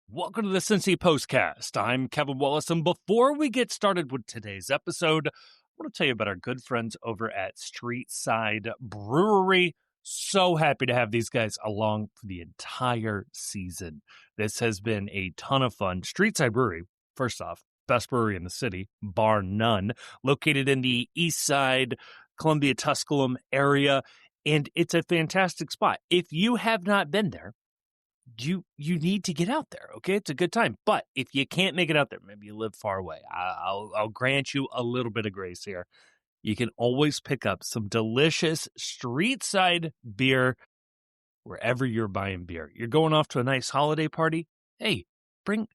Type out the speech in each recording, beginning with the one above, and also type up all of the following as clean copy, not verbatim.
Welcome to the Cincy Postcast. I'm Kevin Wallace, and before we get started with today's episode, I want to tell you about our good friends over at Streetside Brewery. So happy to have these guys along for the entire season. This has been a ton of fun. Streetside Brewery, first off, best brewery in the city, bar none, located in the East Side, Columbia, Tusculum area, and it's a fantastic spot. If you have not been there, you need to get out there, okay? It's a good time. But if you can't make it out there, maybe you live far away, I'll grant you a little bit of grace here. You can always pick up some delicious street side beer wherever you're buying beer. You're going off to a nice holiday party. Hey, bring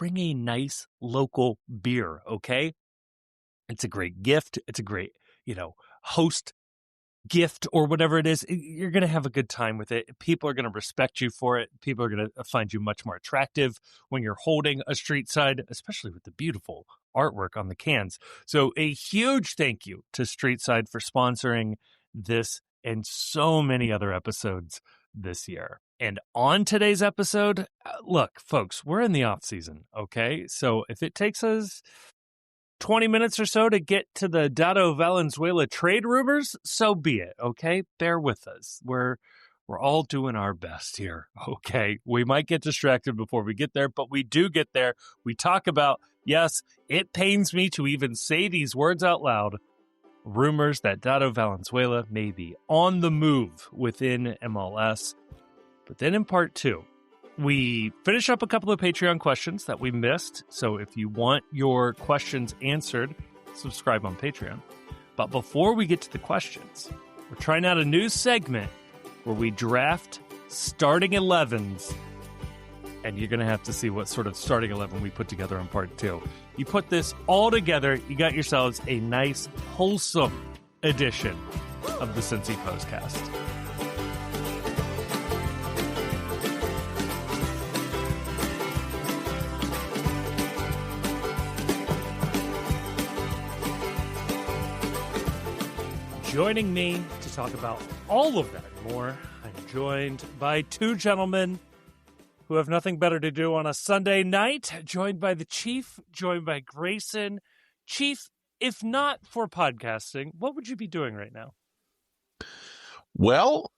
a nice local beer, okay? It's a great gift. It's a great, host gift or whatever it is. You're going to have a good time with it. People are going to respect you for it. People are going to find you much more attractive when you're holding a street side, especially with the beautiful artwork on the cans. So a huge thank you to Streetside for sponsoring this and so many other episodes this year. And on today's episode, look, folks, we're in the off season, okay? So if it takes us 20 minutes or so to get to the Dado Valenzuela trade rumors, so be it, okay? Bear with us. We're all doing our best here, okay? We might get distracted before we get there, but we do get there. We talk about, yes, it pains me to even say these words out loud, rumors that Dado Valenzuela may be on the move within MLS. But then in part two, we finish up a couple of Patreon questions that we missed. So if you want your questions answered, subscribe on Patreon. But before we get to the questions, we're trying out a new segment where we draft starting 11s. And you're going to have to see what sort of starting 11 we put together in part two. You put this all together, you got yourselves a nice, wholesome edition of the Cincy Postcast. Joining me to talk about all of that and more, I'm joined by two gentlemen who have nothing better to do on a Sunday night, joined by the Chief, joined by Grayson. Chief, if not for podcasting, what would you be doing right now? Well,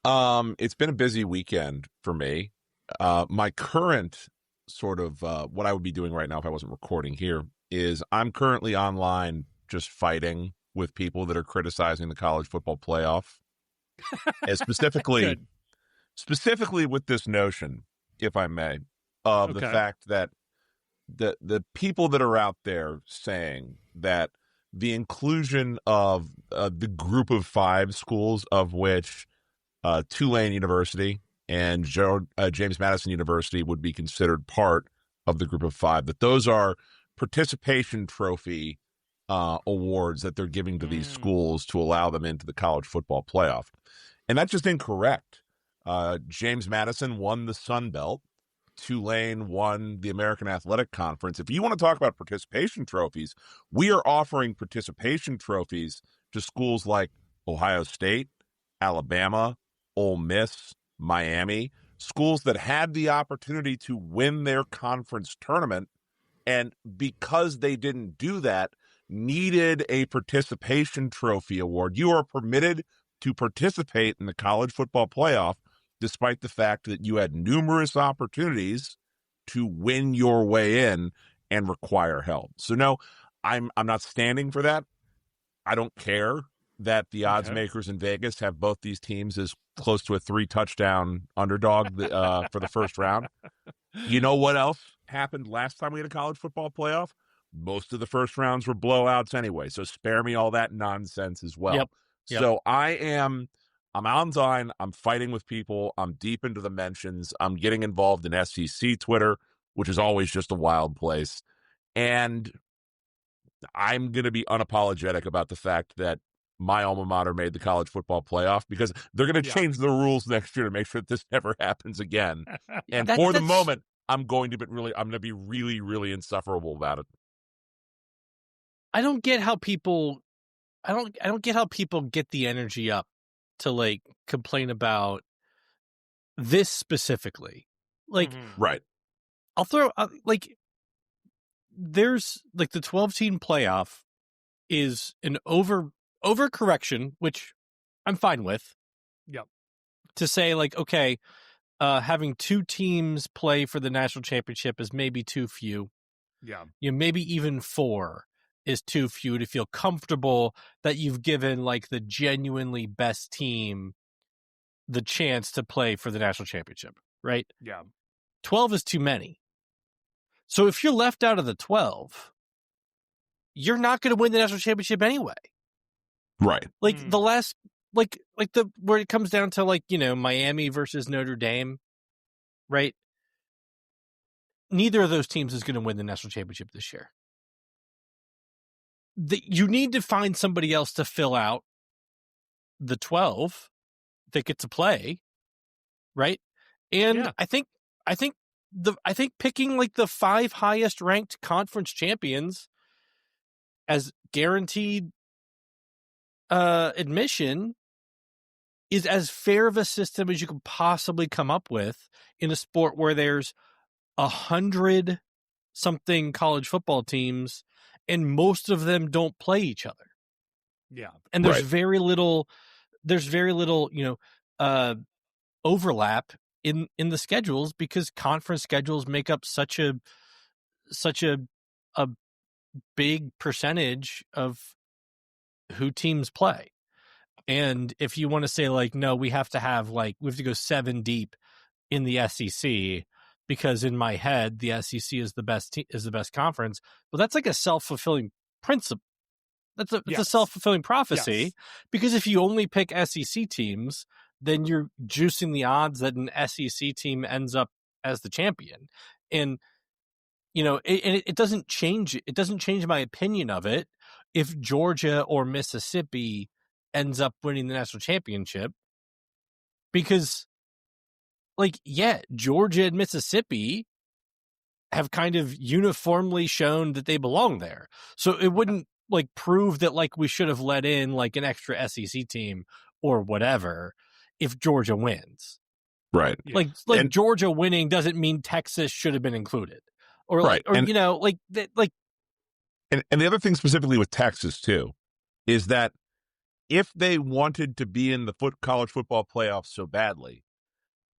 it's been a busy weekend for me. My current sort of what I would be doing right now if I wasn't recording here is I'm currently online just fighting with people that are criticizing the college football playoff, and specifically with this notion, if I may, of the fact that the people that are out there saying that the inclusion of the group of 5 schools, of which Tulane University and James Madison University would be considered part of the group of 5, that those are participation trophy awards that they're giving to these schools to allow them into the college football playoff. And that's just incorrect. James Madison won the Sun Belt. Tulane won the American Athletic Conference. If you want to talk about participation trophies, we are offering participation trophies to schools like Ohio State, Alabama, Ole Miss, Miami, schools that had the opportunity to win their conference tournament, and because they didn't do that, needed a participation trophy award. You are permitted to participate in the college football playoff despite the fact that you had numerous opportunities to win your way in and require help. So no, I'm not standing for that. I don't care that the odds makers in Vegas have both these teams as close to a 3-touchdown underdog for the first round. You know what else happened last time we had a college football playoff? Most of the first rounds were blowouts anyway, so spare me all that nonsense as well. Yep. So I'm online, I'm fighting with people, I'm deep into the mentions, I'm getting involved in SEC Twitter, which is always just a wild place, and I'm going to be unapologetic about the fact that my alma mater made the college football playoff, because they're going to change the rules next year to make sure that this never happens again. And for the moment, I'm going to be really, really insufferable about it. I don't get how people get the energy up to like complain about this specifically. Like, right. I'll throw there's like the 12-team playoff is an overcorrection, which I'm fine with. Yep. To say like, okay, having 2 teams play for the national championship is maybe too few. Yeah. Maybe even 4 is too few to feel comfortable that you've given like the genuinely best team the chance to play for the national championship, right? Yeah. 12 is too many. So if you're left out of the 12, you're not going to win the national championship anyway. Right. Like the last, like the where it comes down to like, Miami versus Notre Dame, right? Neither of those teams is going to win the national championship this year. You need to find somebody else to fill out the 12 that get to play, right? And Yeah. I think picking like the 5 highest ranked conference champions as guaranteed admission is as fair of a system as you can possibly come up with in a sport where there's 100 something college football teams and most of them don't play each other. Yeah. And there's very little overlap in the schedules because conference schedules make up such a big percentage of who teams play. And if you want to say like, no, we have to go 7 deep in the SEC because in my head the SEC is the best conference, well, that's like a self-fulfilling principle. It's a self-fulfilling prophecy because if you only pick SEC teams, then you're juicing the odds that an SEC team ends up as the champion. And it doesn't change. It doesn't change my opinion of it if Georgia or Mississippi ends up winning the national championship, because, Georgia and Mississippi have kind of uniformly shown that they belong there. So it wouldn't prove that we should have let in an extra SEC team or whatever if Georgia wins. Right. And Georgia winning doesn't mean Texas should have been included. Or and the other thing specifically with Texas too is that if they wanted to be in the college football playoffs so badly,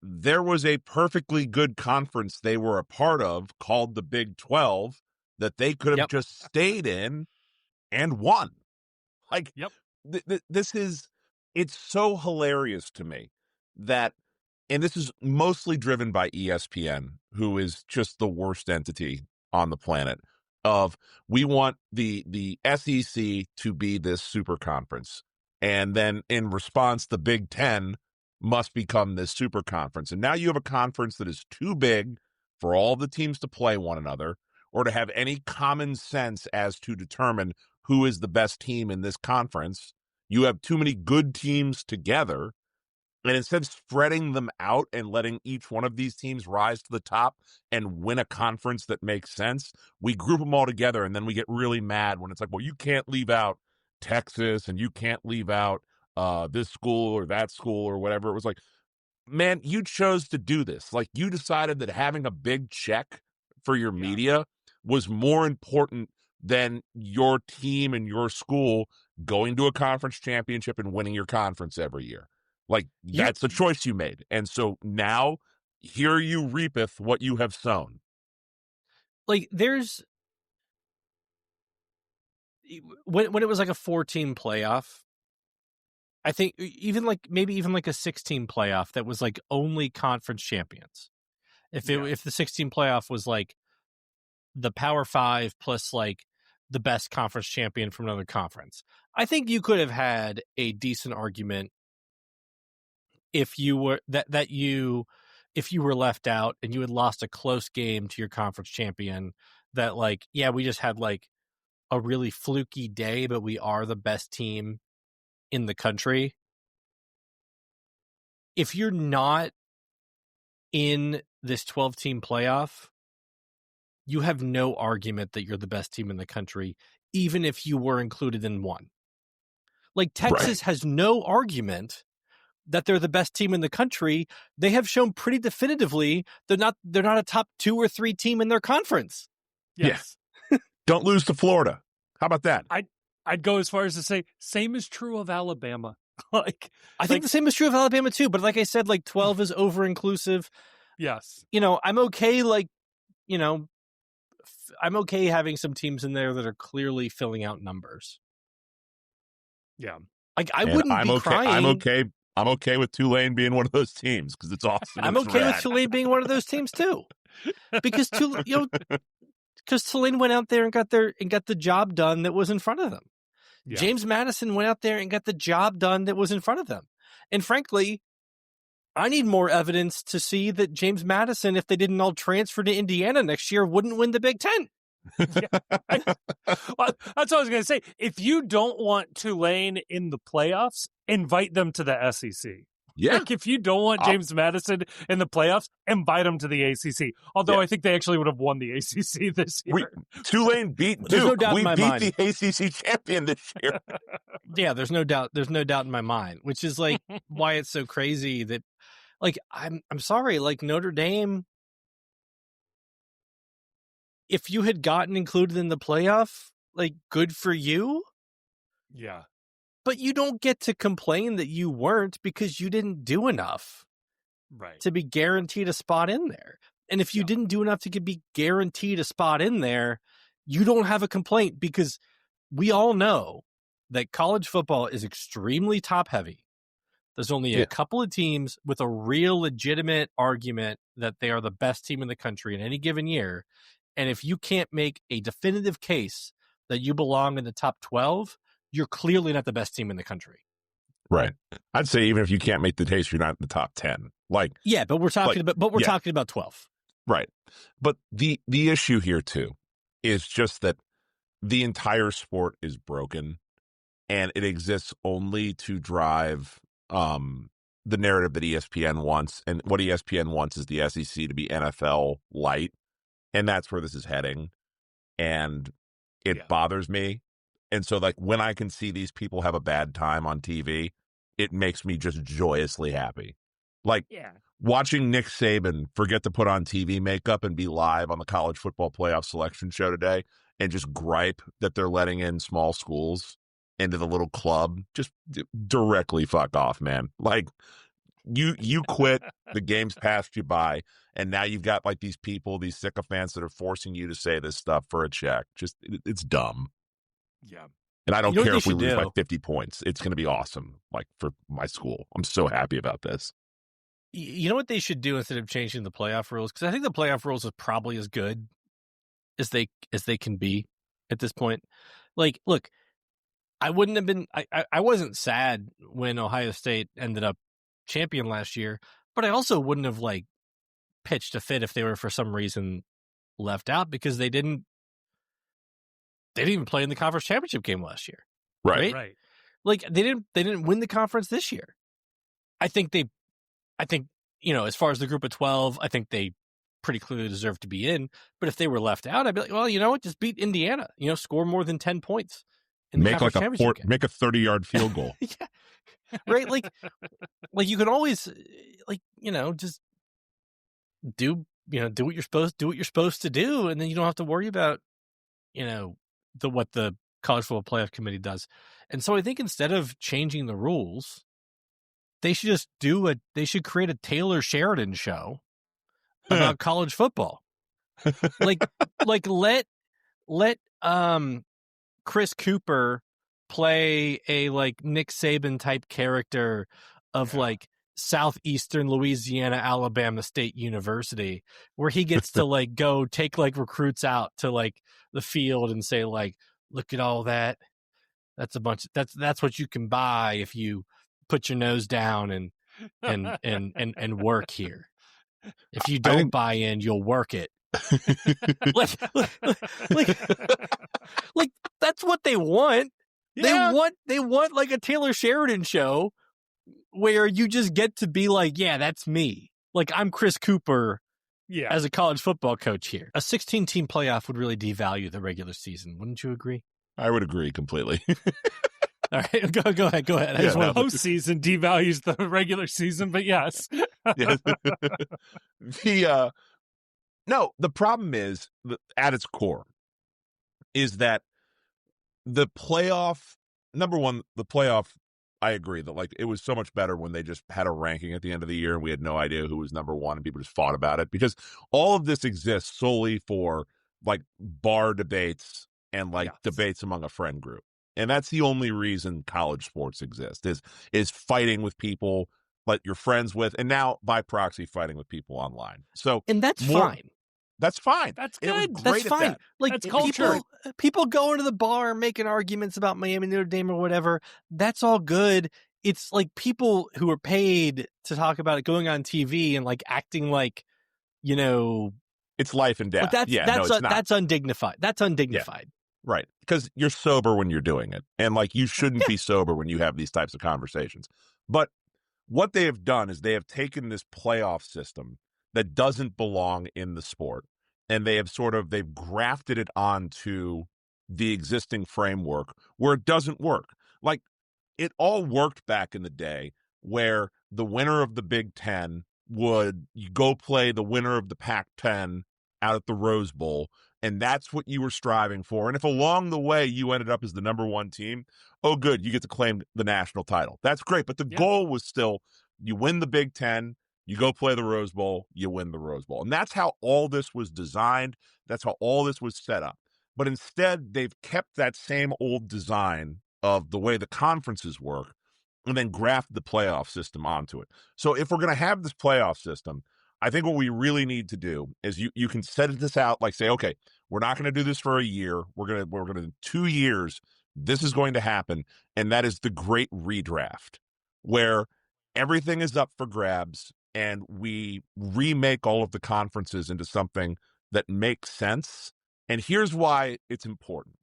there was a perfectly good conference they were a part of called the Big 12 that they could have just stayed in and won. It's so hilarious to me that, and this is mostly driven by ESPN, who is just the worst entity on the planet, of we want the SEC to be this super conference. And then in response, the Big Ten must become this super conference. And now you have a conference that is too big for all the teams to play one another or to have any common sense as to determine who is the best team in this conference. You have too many good teams together. And instead of spreading them out and letting each one of these teams rise to the top and win a conference that makes sense, we group them all together, and then we get really mad when it's like, well, you can't leave out Texas and you can't leave out this school or that school or whatever. It was like, man, you chose to do this. You decided that having a big check for your media was more important than your team and your school going to a conference championship and winning your conference every year. That's the choice you made. And so now here you reapeth what you have sown. There's when it was a 4-team playoff, I think maybe even a 6-team playoff that was only conference champions. If the 16 playoff was the Power 5 plus the best conference champion from another conference, I think you could have had a decent argument if you were if you were left out and you had lost a close game to your conference champion, that we just had a really fluky day, but we are the best team in the country. If you're not in this 12-team playoff, you have no argument that you're the best team in the country, even if you were included in one. Texas has no argument that they're the best team in the country, they have shown pretty definitively they're not a top 2 or 3 team in their conference. Yes. Yeah. Don't lose to Florida. How about that? I'd go as far as to say same is true of Alabama. I think the same is true of Alabama too, but like I said, like 12 is over inclusive. Yes. I'm okay, I'm okay having some teams in there that are clearly filling out numbers. Yeah. Like I wouldn't be crying. I'm okay with Tulane being one of those teams because it's awesome. I'm okay with Tulane being one of those teams too, because Tulane went out there and got the job done that was in front of them. Yeah. James Madison went out there and got the job done that was in front of them. And frankly, I need more evidence to see that James Madison, if they didn't all transfer to Indiana next year, wouldn't win the Big Ten. Well, that's what I was going to say. If you don't want Tulane in the playoffs, invite them to the SEC. Yeah. Like if you don't want James Madison in the playoffs, invite them to the ACC. Although I think they actually would have won the ACC this year. Tulane beat Duke. We beat the ACC champion this year. Yeah, there's no doubt. There's no doubt in my mind, which is like why it's so crazy that, like, I'm sorry, like Notre Dame. If you had gotten included in the playoff, like, good for you. Yeah. But you don't get to complain that you weren't because you didn't do enough to be guaranteed a spot in there. And if you didn't do enough to be guaranteed a spot in there, you don't have a complaint because we all know that college football is extremely top heavy. There's only a couple of teams with a real legitimate argument that they are the best team in the country in any given year. And if you can't make a definitive case that you belong in the top 12, you're clearly not the best team in the country. Right. I'd say even if you can't make the case, you're not in the top 10. Like, yeah, but we're talking talking about 12. Right. But the issue here too is just that the entire sport is broken and it exists only to drive the narrative that ESPN wants. And what ESPN wants is the SEC to be NFL light. And that's where this is heading. And it bothers me. And so, like, when I can see these people have a bad time on TV, it makes me just joyously happy. Like, watching Nick Saban forget to put on TV makeup and be live on the college football playoff selection show today and just gripe that they're letting in small schools into the little club, just directly fuck off, man. Like, you quit, the game's passed you by, and now you've got, like, these people, these sycophants that are forcing you to say this stuff for a check. Just, it's dumb. Yeah. And I don't care if we lose by 50 points. It's going to be awesome, like, for my school. I'm so happy about this. You know what they should do instead of changing the playoff rules? Because I think the playoff rules is probably as good as they can be at this point. Like, look, I wouldn't have been I wasn't sad when Ohio State ended up champion last year, but I also wouldn't have, like, pitched a fit if they were for some reason left out because they didn't even play in the conference championship game last year. Right. Like, they didn't win the conference this year. I think, as far as the group of 12, I think they pretty clearly deserve to be in. But if they were left out, I'd be like, well, you know what? Just beat Indiana. Score more than 10 points in the conference championship game. Make a 30-yard field goal. Yeah. Right? Like you can always, just do what you're supposed to do, and then you don't have to worry about, what the college football playoff committee does. And so I think instead of changing the rules, they should just they should create a Taylor Sheridan show about college football. Like let Chris Cooper play a, like, Nick Saban type character of like Southeastern Louisiana Alabama State University, where he gets to, like, go take, like, recruits out to, like, the field and say, like, look at all that. That's that's what you can buy if you put your nose down and work here. If you don't buy in, you'll work it. like that's what they want. Yeah. They want like a Taylor Sheridan show where you just get to be like, yeah, that's me. Like, I'm Chris Cooper as a college football coach here. A 16-team playoff would really devalue the regular season. Wouldn't you agree? I would agree completely. All right, go ahead. I just want postseason devalues the regular season, but yes. The problem is at its core is that the playoff. Number one, the playoff. I agree that like it was so much better when they just had a ranking at the end of the year and we had no idea who was number one and people just fought about it, because all of this exists solely for like bar debates and like debates among a friend group. And that's the only reason college sports exist is fighting with people like you're friends with, and now by proxy fighting with people online. So and that's fine. That's fine. That's good. That's fine. Like that's culture. People go into the bar making arguments about Miami, Notre Dame, or whatever. That's all good. It's like people who are paid to talk about it going on TV and like acting like, it's life and death. That's undignified. That's undignified. Yeah. Right. Because you're sober when you're doing it. And like you shouldn't be sober when you have these types of conversations. But what they have done is they have taken this playoff system that doesn't belong in the sport, and they've grafted it onto the existing framework where it doesn't work. Like it all worked back in the day where the winner of the Big Ten would go play the winner of the Pac-10 out at the Rose Bowl, and that's what you were striving for. And if along the way you ended up as the number one team, oh good, you get to claim the national title. That's great, but the goal was still you win the Big Ten, you go play the Rose Bowl, you win the Rose Bowl. And that's how all this was designed. That's how all this was set up. But instead, they've kept that same old design of the way the conferences work and then grafted the playoff system onto it. So if we're going to have this playoff system, I think what we really need to do is you can set this out, like say, okay, we're not going to do this for a year. We're going to 2 years. This is going to happen. And that is the great redraft, where everything is up for grabs. And we remake all of the conferences into something that makes sense. And here's why it's important,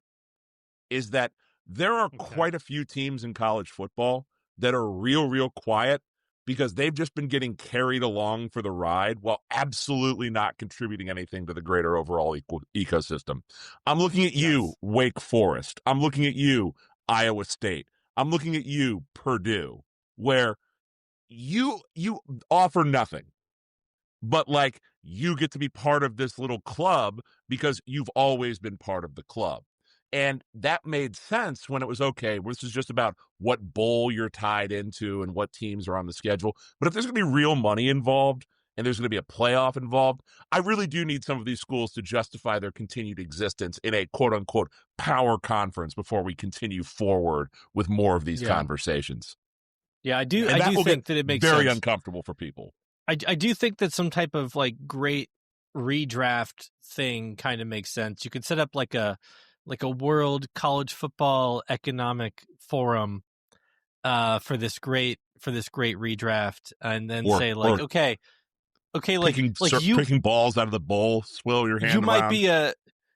is that there are quite a few teams in college football that are real quiet because they've just been getting carried along for the ride while absolutely not contributing anything to the greater overall ecosystem. I'm looking at you, Wake Forest. I'm looking at you, Iowa State. I'm looking at you, Purdue, where you offer nothing, but like you get to be part of this little club because you've always been part of the club. And that made sense when it was okay. This is just about what bowl you're tied into and what teams are on the schedule. But if there's going to be real money involved and there's going to be a playoff involved, I really do need some of these schools to justify their continued existence in a quote unquote power conference before we continue forward with more of these conversations. Yeah, I do think that it makes very sense. Uncomfortable for people. I do think that some type of like great redraft thing kind of makes sense. You could set up like a world college football economic forum for this great redraft, and then okay, like picking balls out of the bowl, swill your hand.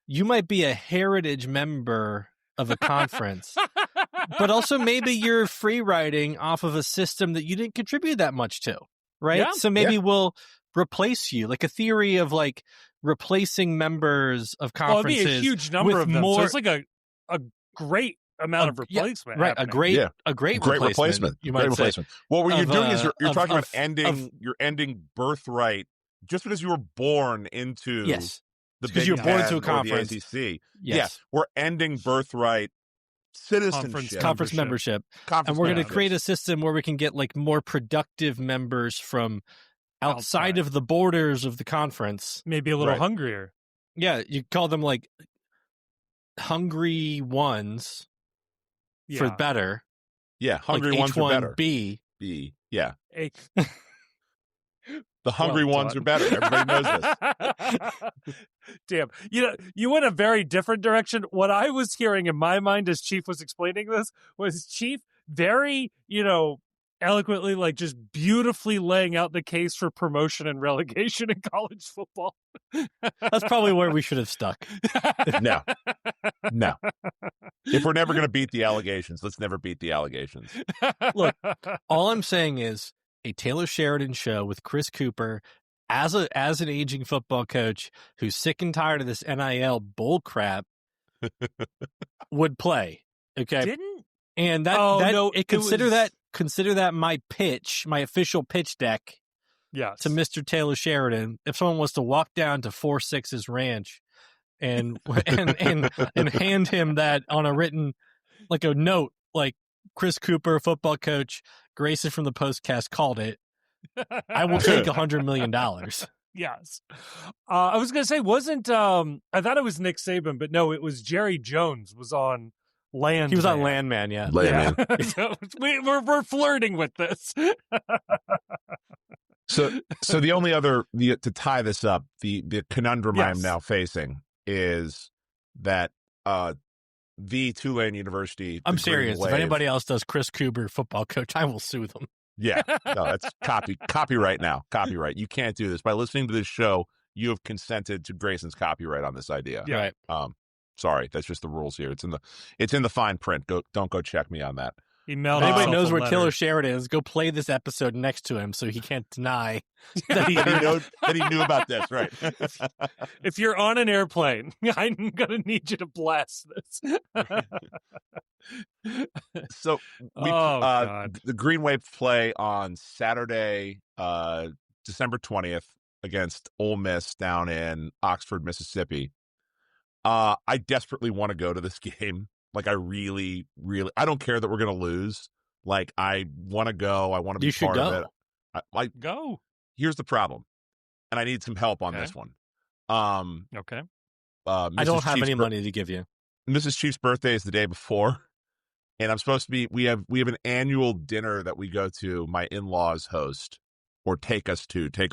You might be a heritage member of a conference. But also maybe you're free riding off of a system that you didn't contribute that much to, right? Yeah, so maybe we'll replace you, like a theory of like replacing members of conferences. It'd be a huge number of them. So it's like a great amount of replacement. Right, happening. a great replacement. You might say. Well, what you're doing is you're talking about ending birthright just because you were born into the Big you were born into a Ten or conference. the ACC. Yeah, we're ending birthright citizenship, conference membership, and we're going to create a system where we can get like more productive members from outside of the borders of the conference, maybe a little hungrier. Yeah, you call them like hungry ones for better. Yeah, hungry like ones H1B. are better. B, yeah. The hungry ones are better. Everybody knows this. Damn. You went a very different direction. What I was hearing in my mind as Chief was explaining this was Chief very, eloquently, like just beautifully laying out the case for promotion and relegation in college football. That's probably where we should have stuck. No. If we're never going to beat the allegations, let's never beat the allegations. Look, all I'm saying is a Taylor Sheridan show with Chris Cooper as an aging football coach who's sick and tired of this NIL bull crap would play. Okay. And consider that my official pitch deck. Yes. To Mr. Taylor Sheridan. If someone was to walk down to 4-6's ranch and hand him that on a written, like a note, like Chris Cooper, football coach, Grayson from the Postcast called it, I will take $100 million. Yes. I was going to say, I thought it was Nick Saban, but no, it was Jerry Jones was on Landman. He was on Landman, yeah. Landman. Yeah. So we're flirting with this. So the only other, to tie this up, the conundrum Yes. I'm now facing is that the Tulane University. I'm serious. If anybody else does Chris Cooper, football coach, I will sue them. Yeah, no, that's copyright now. Copyright. You can't do this. By listening to this show, you have consented to Grayson's copyright on this idea. Yeah. Right. Sorry, that's just the rules here. It's in the fine print. Don't go check me on that. He mailed Anybody himself knows a where letter. Taylor Sheridan is, go play this episode next to him so he can't deny that he knew about this, right? If you're on an airplane, I'm going to need you to blast this. So God. the Green Wave play on Saturday, December 20th against Ole Miss down in Oxford, Mississippi. I desperately want to go to this game. Like, I really, really, I don't care that we're going to lose. Like, I want to go. I want to be part of it. Go. Here's the problem, and I need some help on this one. Okay. I don't have any money to give you. Mrs. Chief's birthday is the day before, and I'm supposed to be. We have an annual dinner that we go to. My in-laws host or take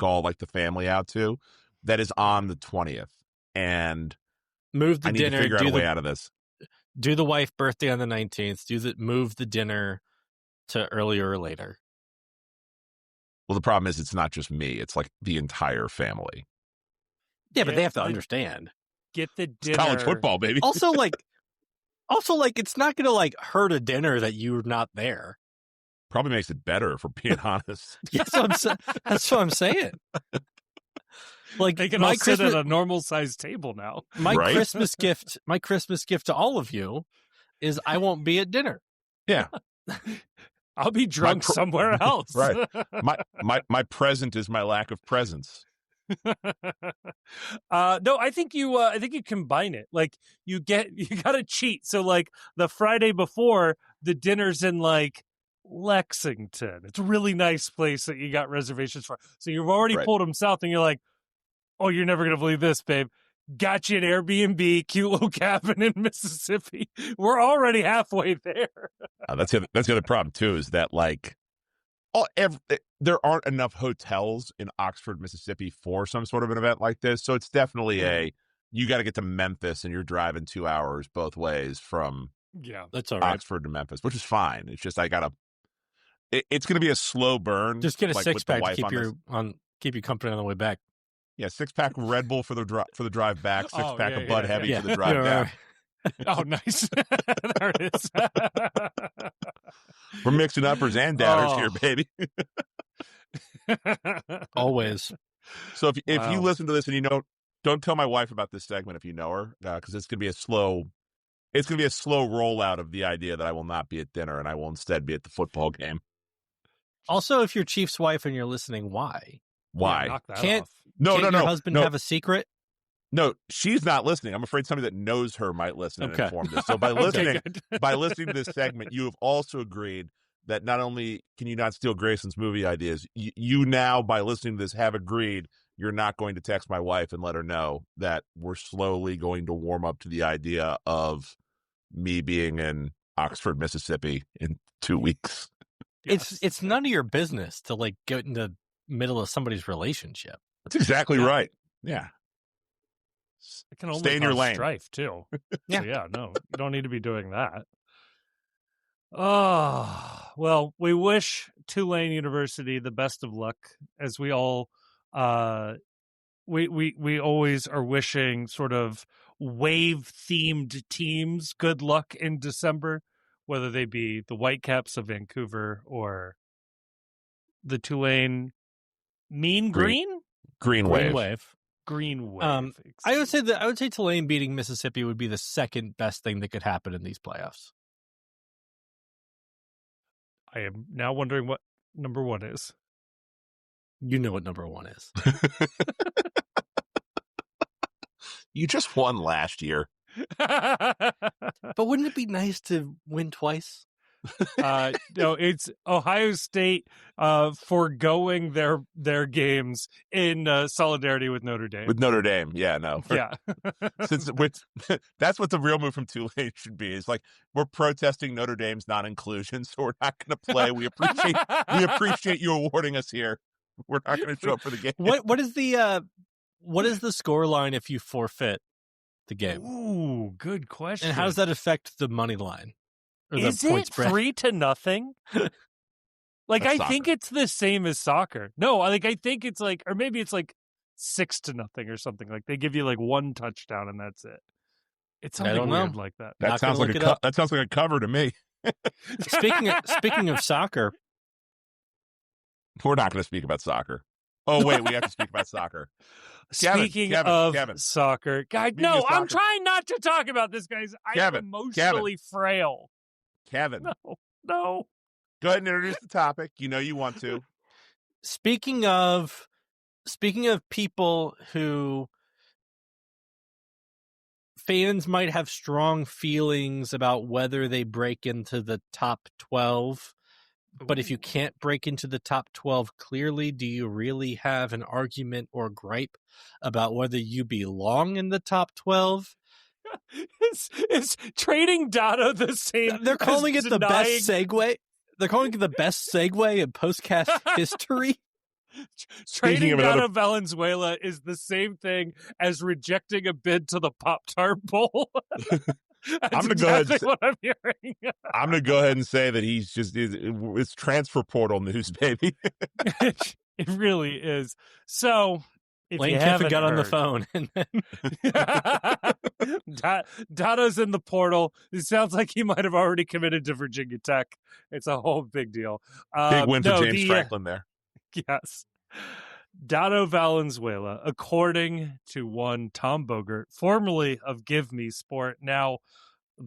all like the family out to. That is on the 20th, and move the I need dinner. to figure out a way out of this. Do the wife birthday on the 19th. Move the dinner to earlier or later. Well, the problem is it's not just me. It's like the entire family. Yeah, but they have to understand. Get the dinner. It's college football, baby. Also, it's not going to like hurt a dinner that you're not there. Probably makes it better, if we're being honest. That's what I'm saying. Like, they can all sit at a normal sized table now. My right? Christmas gift to all of you is I won't be at dinner. Yeah. I'll be drunk somewhere else. Right. My present is my lack of presence. No, I think you combine it. Like, you gotta cheat. So like the Friday before, the dinner's in like Lexington. It's a really nice place that you got reservations for. So you've already pulled them south, and you're like, oh, you're never going to believe this, babe. Got you an Airbnb, cute little cabin in Mississippi. We're already halfway there. That's the other problem, too, is that, like, there aren't enough hotels in Oxford, Mississippi for some sort of an event like this. So it's definitely you got to get to Memphis, and you're driving 2 hours both ways from that's all right. Oxford to Memphis, which is fine. It's just it's going to be a slow burn. Just get a 6-pack to keep you company on the way back. Yeah, 6-pack of Red Bull for the drive back, 6-pack of Bud Heavy for the drive down. Oh, nice. There it is. We're mixing uppers and downers here, baby. Always. So if you listen to this and don't tell my wife about this segment if you know her, because it's gonna be a slow rollout of the idea that I will not be at dinner and I will instead be at the football game. Also, if you're Chief's wife and you're listening, why? Why? Yeah, knock that Can't off. your husband have a secret? No, she's not listening. I'm afraid somebody that knows her might listen and inform this. So by listening to this segment, you have also agreed that not only can you not steal Grayson's movie ideas, you now, by listening to this, have agreed you're not going to text my wife and let her know that we're slowly going to warm up to the idea of me being in Oxford, Mississippi in 2 weeks. Yes. It's none of your business to like get in the middle of somebody's relationship. That's exactly right. Yeah. It can only stay in your lane. Strife too. Yeah. So no, you don't need to be doing that. Oh, well, we wish Tulane University the best of luck, as we all we always are wishing sort of wave themed teams good luck in December, whether they be the Whitecaps of Vancouver or the Tulane Green Wave. I would say Tulane beating Mississippi would be the second best thing that could happen in these playoffs. I am now wondering what number one is. You know what number one is. You just won last year. But wouldn't it be nice to win twice? No, it's Ohio State foregoing their games in solidarity with Notre Dame. With Notre Dame, yeah, no. Yeah. That's what the real move from Tulane should be. It's like, we're protesting Notre Dame's non-inclusion, so we're not going to play. We appreciate you awarding us here. We're not going to show up for the game. What is the score line if you forfeit the game? Ooh, good question. And how does that affect the money line? Is it 3-0? Like, I think it's the same as soccer. No, I think it's like, or maybe it's like 6-0 or something. Like, they give you like one touchdown and that's it. It's something weird like that. That sounds like a cover to me. Speaking of soccer, we're not going to speak about soccer. Oh wait, we have to speak about soccer. Speaking of soccer, guys, no, I'm trying not to talk about this, guys. I'm emotionally frail. Kevin, no. Go ahead and introduce the topic. You know you want to. Speaking of people who fans might have strong feelings about whether they break into the top 12, but if you can't break into the top 12 clearly, do you really have an argument or gripe about whether you belong in the top 12? Is trading Dado the same? They're calling it the best segue. They're calling it the best segue in postcast history. Trading Dado Valenzuela is the same thing as rejecting a bid to the Pop-Tart Bowl. I'm going to go ahead and what I'm hearing. I'm going to go ahead and say that it's transfer portal news, baby. It really is. So, if Lane you Kiffin haven't got heard, on the phone, and then Dado's in the portal. It sounds like he might have already committed to Virginia Tech. It's a whole big deal. Big win for James Franklin there. Yes. Dado Valenzuela, according to one Tom Bogert, formerly of Give Me Sport, now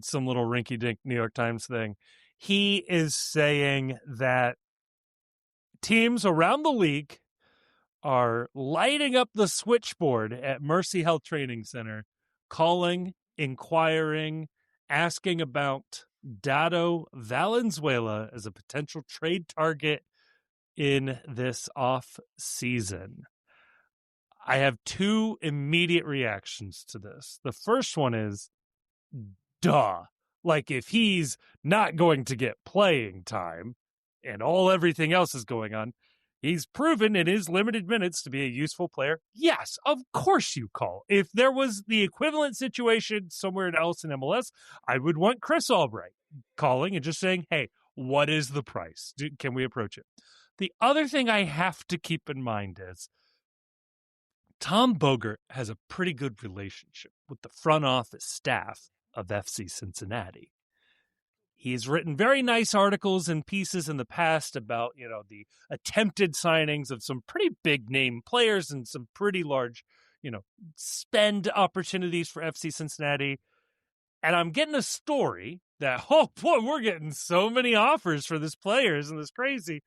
some little rinky-dink New York Times thing, he is saying that teams around the league are lighting up the switchboard at Mercy Health Training Center, calling, inquiring, asking about Dado Valenzuela as a potential trade target in this off season. I have two immediate reactions to this. The first one is, duh. Like, if he's not going to get playing time and everything else is going on, he's proven in his limited minutes to be a useful player. Yes, of course you call. If there was the equivalent situation somewhere else in MLS, I would want Chris Albright calling and just saying, hey, what is the price? Can we approach it? The other thing I have to keep in mind is Tom Bogert has a pretty good relationship with the front office staff of FC Cincinnati. He's written very nice articles and pieces in the past about, the attempted signings of some pretty big name players and some pretty large, spend opportunities for FC Cincinnati. And I'm getting a story that, oh boy, we're getting so many offers for this players and this crazy.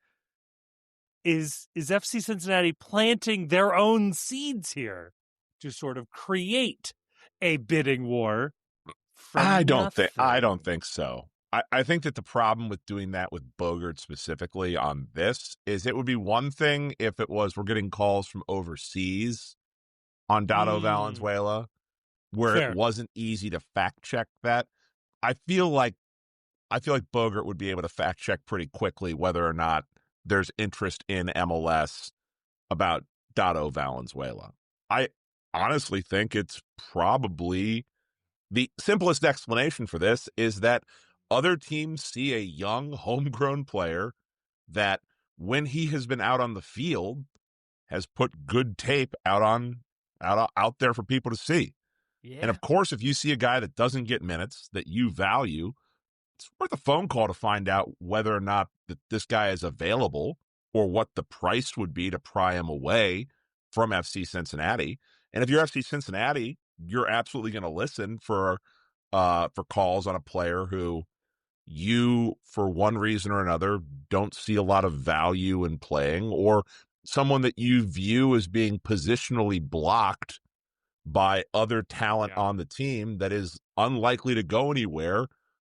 Is FC Cincinnati planting their own seeds here to sort of create a bidding war? I don't think so. I think that the problem with doing that with Bogert specifically on this is it would be one thing if it was we're getting calls from overseas on Dado Valenzuela, where it wasn't easy to fact check that. I feel like Bogert would be able to fact check pretty quickly whether or not there's interest in MLS about Dado Valenzuela. I honestly think it's probably the simplest explanation for this is that other teams see a young, homegrown player that, when he has been out on the field, has put good tape out there for people to see. Yeah. And of course, if you see a guy that doesn't get minutes that you value, it's worth a phone call to find out whether or not this guy is available or what the price would be to pry him away from FC Cincinnati. And if you're FC Cincinnati, you're absolutely going to listen for calls on a player who you, for one reason or another, don't see a lot of value in playing, or someone that you view as being positionally blocked by other talent on the team that is unlikely to go anywhere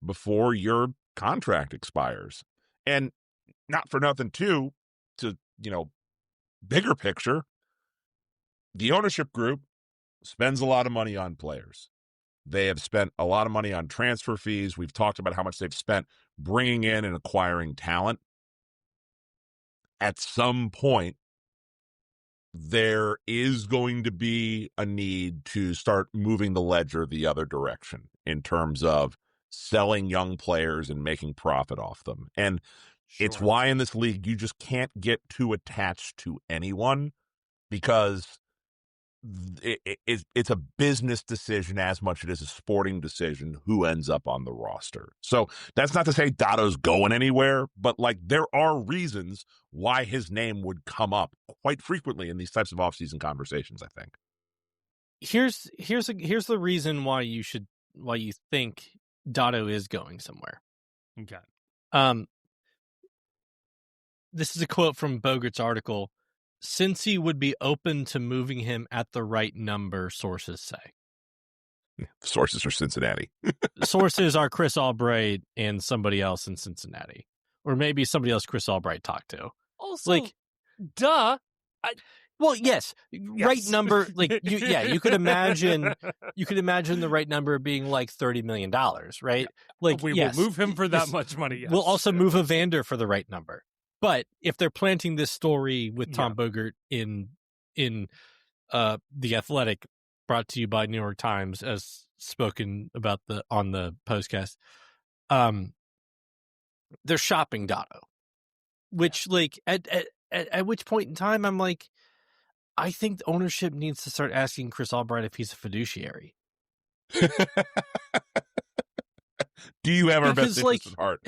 before your contract expires. And not for nothing, too, to, bigger picture, the ownership group spends a lot of money on players. They have spent a lot of money on transfer fees. We've talked about how much they've spent bringing in and acquiring talent. At some point, there is going to be a need to start moving the ledger the other direction in terms of selling young players and making profit off them. And it's why in this league you just can't get too attached to anyone, because it's a business decision as much as it is a sporting decision who ends up on the roster. So that's not to say Dado's going anywhere, but there are reasons why his name would come up quite frequently in these types of offseason conversations, I think. Here's the reason why you think Dado is going somewhere. Okay. This is a quote from Bogert's article. Cincy would be open to moving him at the right number, sources say. Sources are Cincinnati. Sources are Chris Albright and somebody else in Cincinnati. Or maybe somebody else Chris Albright talked to. Also, duh. Well, yes. Right number, you could imagine the right number being like $30 million, right? We will move him for that much money. Yes. We'll also move Evander for the right number. But if they're planting this story with Tom Bogert in The Athletic, brought to you by New York Times, as spoken about on the postcast, they're shopping Dado, which at which point in time I'm like, I think the ownership needs to start asking Chris Albright if he's a fiduciary. Do you have our best interest at heart?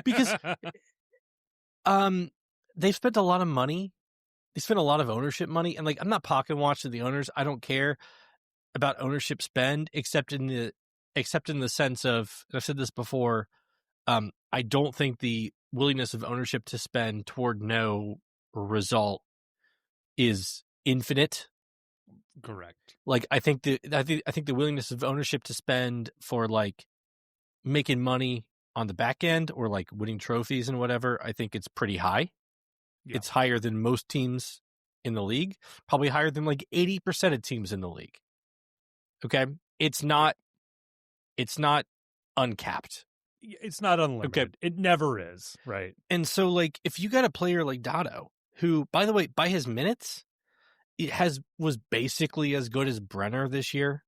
Because they've spent a lot of money. They spent a lot of ownership money, and I'm not pocket watching the owners. I don't care about ownership spend, except in the sense of, I've said this before, I don't think the willingness of ownership to spend toward no result is infinite. Correct. I think the willingness of ownership to spend for making money on the back end or winning trophies and whatever, I think it's pretty high. Yeah. It's higher than most teams in the league, probably higher than 80% of teams in the league. Okay. It's not uncapped. It's not unlimited. Okay. It never is. Right. And so if you got a player like Dado, who, by the way, by his minutes, was basically as good as Brenner this year.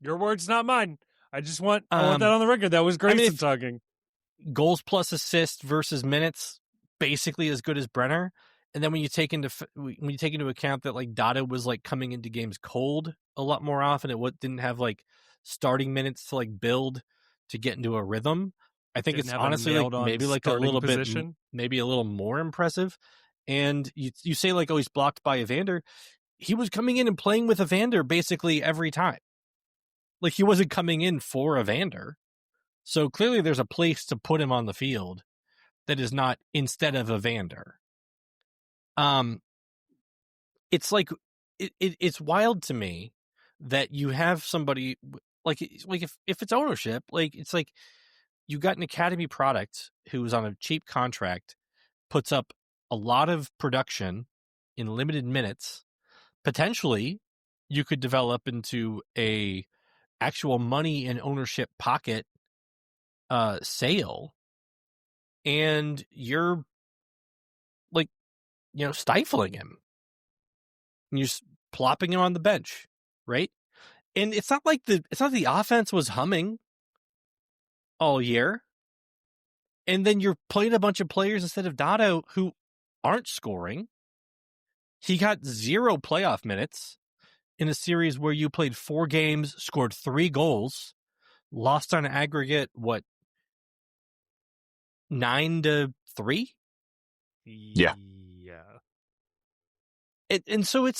Your words, not mine. I want that on the record. That was Grayson talking. Goals plus assists versus minutes, basically as good as Brenner. And then when you take into account that Dado was coming into games cold a lot more often, it didn't have starting minutes to build to get into a rhythm. I think it's honestly maybe a little position. Bit, maybe a little more impressive. And you say he's blocked by Evander. He was coming in and playing with Evander basically every time. He wasn't coming in for Evander. So clearly there's a place to put him on the field that is not instead of Evander. It's it's wild to me that you have somebody if it's ownership, it's you got an academy product who is on a cheap contract, puts up a lot of production in limited minutes. Potentially you could develop into a actual money and ownership pocket sale, and you're stifling him. And you're plopping him on the bench, right? And it's not the offense was humming all year. And then you're playing a bunch of players instead of Dado who aren't scoring. He got 0 playoff minutes in a series where you played 4 games, scored 3 goals, lost on aggregate, 9-3? Yeah. And so I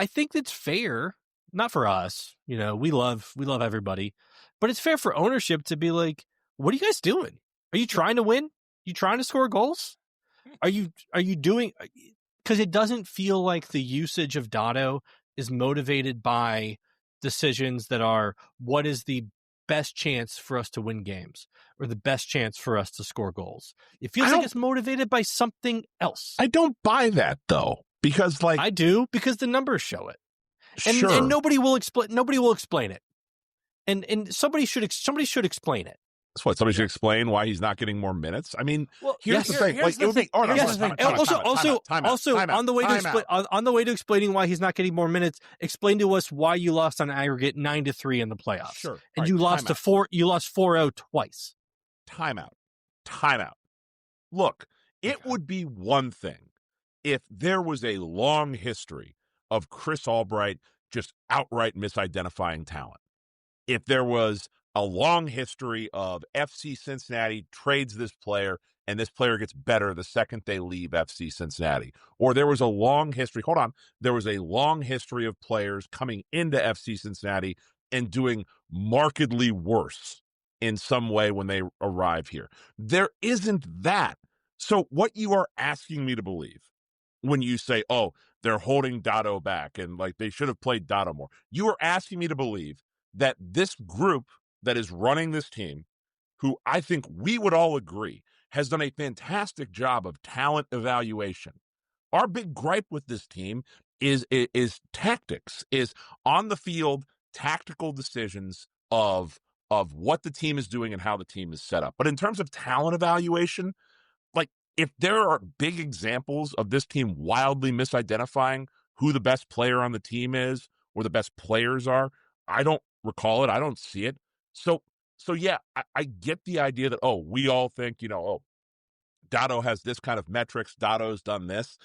think it's fair not for us. We love everybody, but it's fair for ownership to be like, what are you guys doing? Are you trying to win? You trying to score goals? Are you doing? Because it doesn't feel like the usage of Dado is motivated by decisions that are, what is the best chance for us to win games or the best chance for us to score goals? It feels like it's motivated by something else. I don't buy that though, because I do, because the numbers show it. Sure. And nobody will explain it. And somebody should explain it. That's what somebody should explain why he's not getting more minutes. I mean, here's the thing. Here's the thing. Also, on the way to explaining why he's not getting more minutes, explain to us why you lost on aggregate 9-3 in the playoffs. Sure. And you lost 4-0 twice. Timeout. Look, it would be one thing if there was a long history of Chris Albright just outright misidentifying talent. If there was a long history of FC Cincinnati trades this player and this player gets better the second they leave FC Cincinnati. Or there was a long history of players coming into FC Cincinnati and doing markedly worse in some way when they arrive here. There isn't that. So what you are asking me to believe when you say, oh, they're holding Dado back and like they should have played Dado more, you are asking me to believe that this group that is running this team, who I think we would all agree has done a fantastic job of talent evaluation. Our big gripe with this team is tactics, is on the field tactical decisions of what the team is doing and how the team is set up. But in terms of talent evaluation, like if there are big examples of this team wildly misidentifying who the best player on the team is or the best players are, I don't recall it. I don't see it. So yeah, I get the idea that, oh, we all think, Dado has this kind of metrics. Dado's done this.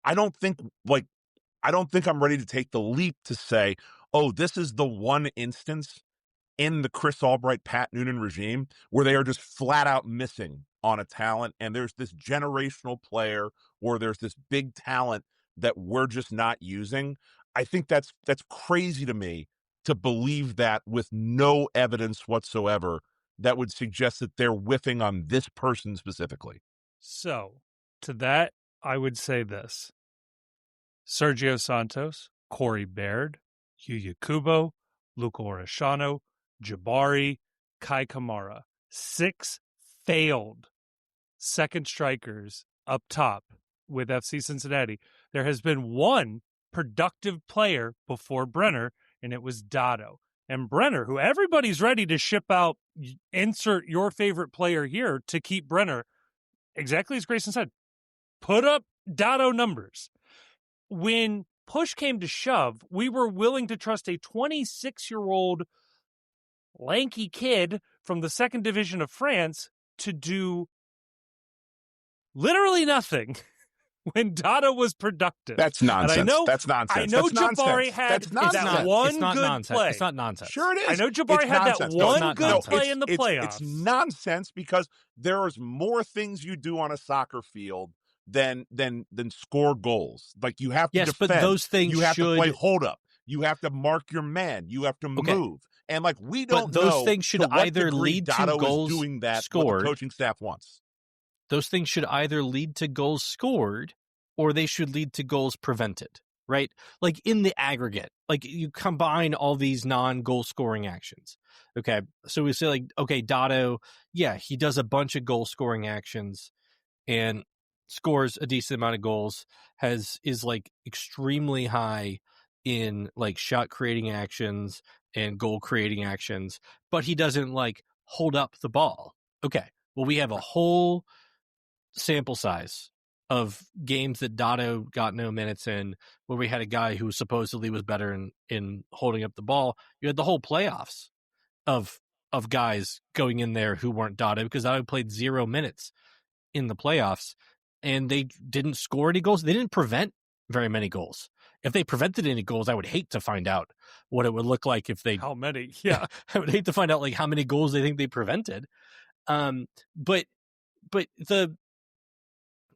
I don't think I'm ready to take the leap to say, oh, this is the one instance in the Chris Albright, Pat Noonan regime where they are just flat out missing on a talent. And there's this generational player or there's this big talent that we're just not using. I think that's crazy to me to believe that with no evidence whatsoever that would suggest that they're whiffing on this person specifically. So, to that, I would say this. Sergio Santos, Corey Baird, Yuya Kubo, Luca Orishano, Jabari, Kai Kamara. 6 failed second strikers up top with FC Cincinnati. There has been one productive player before Brenner, and it was Dado. And Brenner, who everybody's ready to ship out, insert your favorite player here to keep Brenner, exactly as Grayson said, put up Dado numbers. When push came to shove, we were willing to trust a 26-year-old lanky kid from the second division of France to do literally nothing when Dado was productive. That's nonsense. That's nonsense. I know Jabari had that one good play. It's not nonsense. Sure it is. I know Jabari had that one good play in the playoffs. It's nonsense because there is more things you do on a soccer field than score goals. Like you have to defend. But those things you have to play hold up. You have to mark your man. You have to move. And like we don't know. But those things should either lead to goals doing that scored. What the coaching staff wants. Those things should either lead to goals scored or they should lead to goals prevented, right? Like in the aggregate, like you combine all these non-goal scoring actions. Okay. So we say like, okay, Dado, yeah, he does a bunch of goal scoring actions and scores a decent amount of goals, is like extremely high in like shot creating actions and goal creating actions, but he doesn't like hold up the ball. Okay. Well, we have a whole sample size of games that Dado got no minutes in where we had a guy who supposedly was better in holding up the ball. You had the whole playoffs of guys going in there who weren't Dado because Dado played 0 minutes in the playoffs and they didn't score any goals. They didn't prevent very many goals. If they prevented any goals, I would hate to find out what it would look like if they... How many? Yeah. I would hate to find out like how many goals they think they prevented. But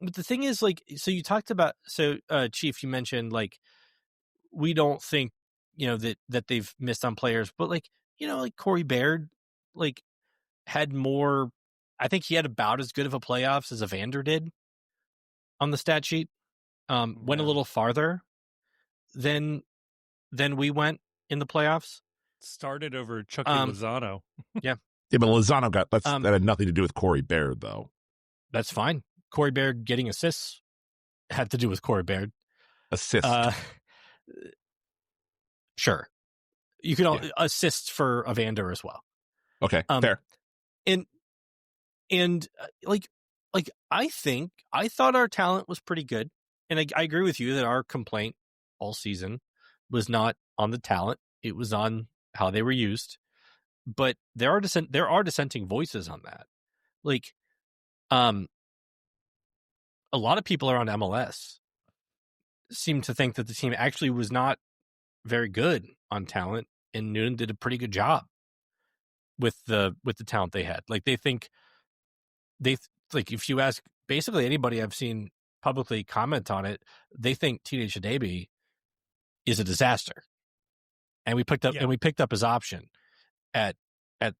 the thing is, like, so you talked about, Chief, you mentioned, like, we don't think that they've missed on players, but like Corey Baird had more. I think he had about as good of a playoffs as Evander did on the stat sheet. Went a little farther than we went in the playoffs. Started over Chucky Lozano. Yeah, but Lozano that had nothing to do with Corey Baird, though. That's fine. Corey Baird getting assists had to do with Corey Baird. Assist. Sure. You can assist for Evander as well. Okay, fair. And I thought our talent was pretty good. And I agree with you that our complaint all season was not on the talent. It was on how they were used. But there are dissenting voices on that. Like, a lot of people around MLS seem to think that the team actually was not very good on talent, and Noonan did a pretty good job with the talent they had. Like, they think if you ask basically anybody I've seen publicly comment on it, they think Teenage Shadabi is a disaster. And we picked up his option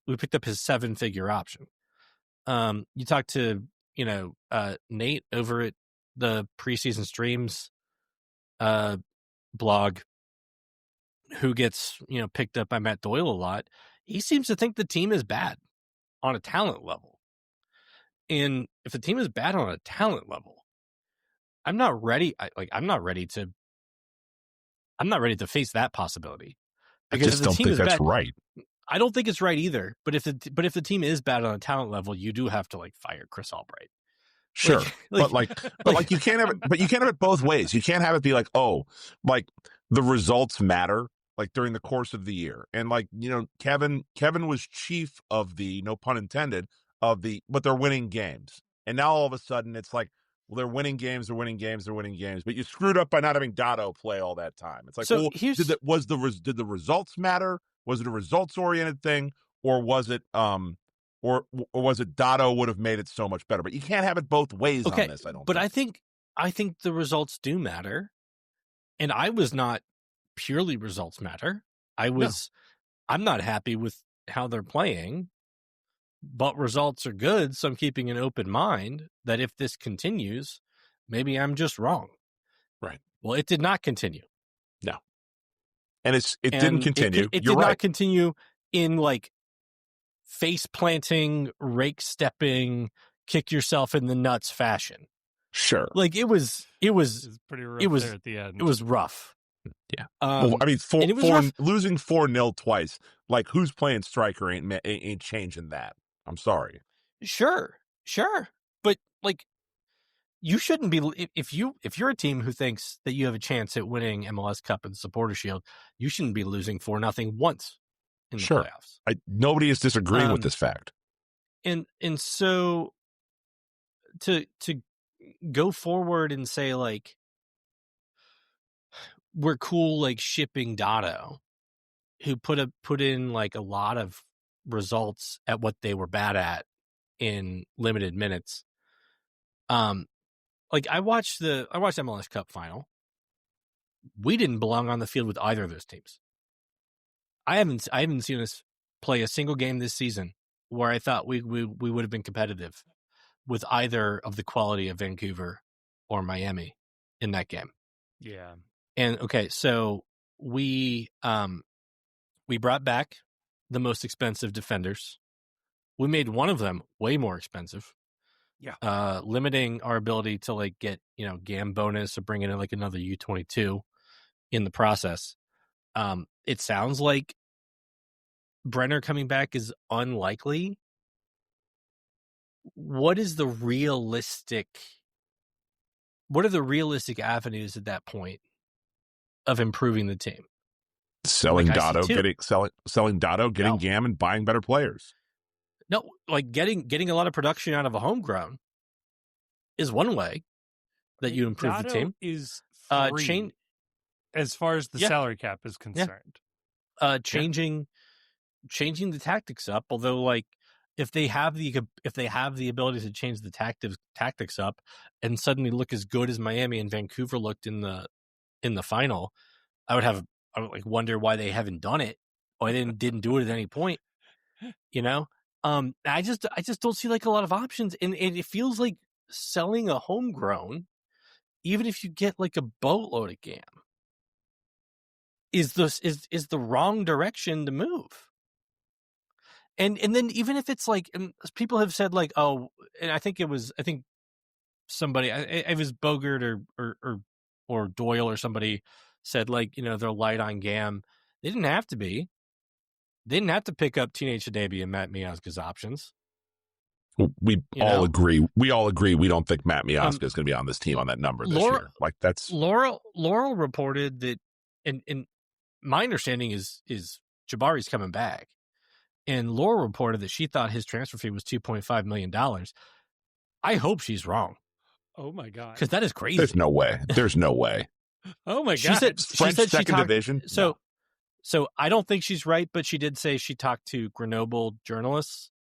we picked up his 7-figure option. You talk to Nate over at the preseason streams blog, who gets picked up by Matt Doyle a lot. He seems to think the team is bad on a talent level. And if the team is bad on a talent level, I'm not ready to face that possibility. Because I just don't think that's right. I don't think it's right either. But if the team is bad on a talent level, you do have to fire Chris Albright. Sure, but you can't have it. But you can't have it both ways. You can't have it be the results matter during the course of the year, and Kevin was chief of the, no pun intended, but they're winning games, and now all of a sudden it's they're winning games, but you screwed up by not having Dado play all that time. It's did the results matter? Was it a results oriented thing, or was it or was it Dado would have made it so much better? But you can't have it both ways on this, I don't think. I think the results do matter. And I was not purely results matter. I'm not happy with how they're playing, but results are good. So I'm keeping an open mind that if this continues, maybe I'm just wrong. Right. Well, it did not continue. No. And it didn't continue. It did not continue in face planting, rake stepping, kick yourself in the nuts fashion. Sure. It was pretty rough there at the end. It was rough. Yeah. Losing 4-0 twice. Who's playing striker ain't changing that. I'm sorry. Sure. But you shouldn't be, if you're a team who thinks that you have a chance at winning MLS Cup and Supporter Shield, you shouldn't be losing 4-0 once in the playoffs. Nobody is disagreeing with this fact. And so to go forward and say we're cool shipping Dado, who put in a lot of results at what they were bad at in limited minutes. I watched MLS Cup final. We didn't belong on the field with either of those teams. I haven't seen us play a single game this season where I thought we would have been competitive with either of the quality of Vancouver or Miami in that game. Yeah. And okay, so we brought back the most expensive defenders. We made one of them way more expensive. Yeah. Limiting our ability to get, GAM bonus or bring in another U22 in the process. It sounds like Brenner coming back is unlikely. What are the realistic avenues at that point of improving the team? Selling Dado, getting GAM and buying better players. No, getting a lot of production out of a homegrown is one way that you improve Dado the team. Is free as far as the salary cap is concerned. Changing the tactics up, although if they have the ability to change the tactics up and suddenly look as good as Miami and Vancouver looked in the final, I would have like wonder why they haven't done it, or they didn't do it at any point. I just don't see like a lot of options, and it feels like selling a homegrown, even if you get like a boatload of GAM, is the wrong direction to move. And then even if it's like, and people have said like, oh, and I think somebody, it was Bogart or Doyle or somebody said like, they're light on GAM. They didn't have to be. They didn't have to pick up Teenage Shadabi and Matt Miazga's options. We all agree. We all agree. We don't think Matt Miazga is going to be on this team on that number this year. Like that's Laurel reported that, and my understanding is Jabari's coming back. And Laura reported that she thought his transfer fee was $2.5 million. I hope she's wrong. Oh, my God. Because that is crazy. There's no way. Oh, my God. She said second division. So I don't think she's right, but she did say she talked to Grenoble journalists,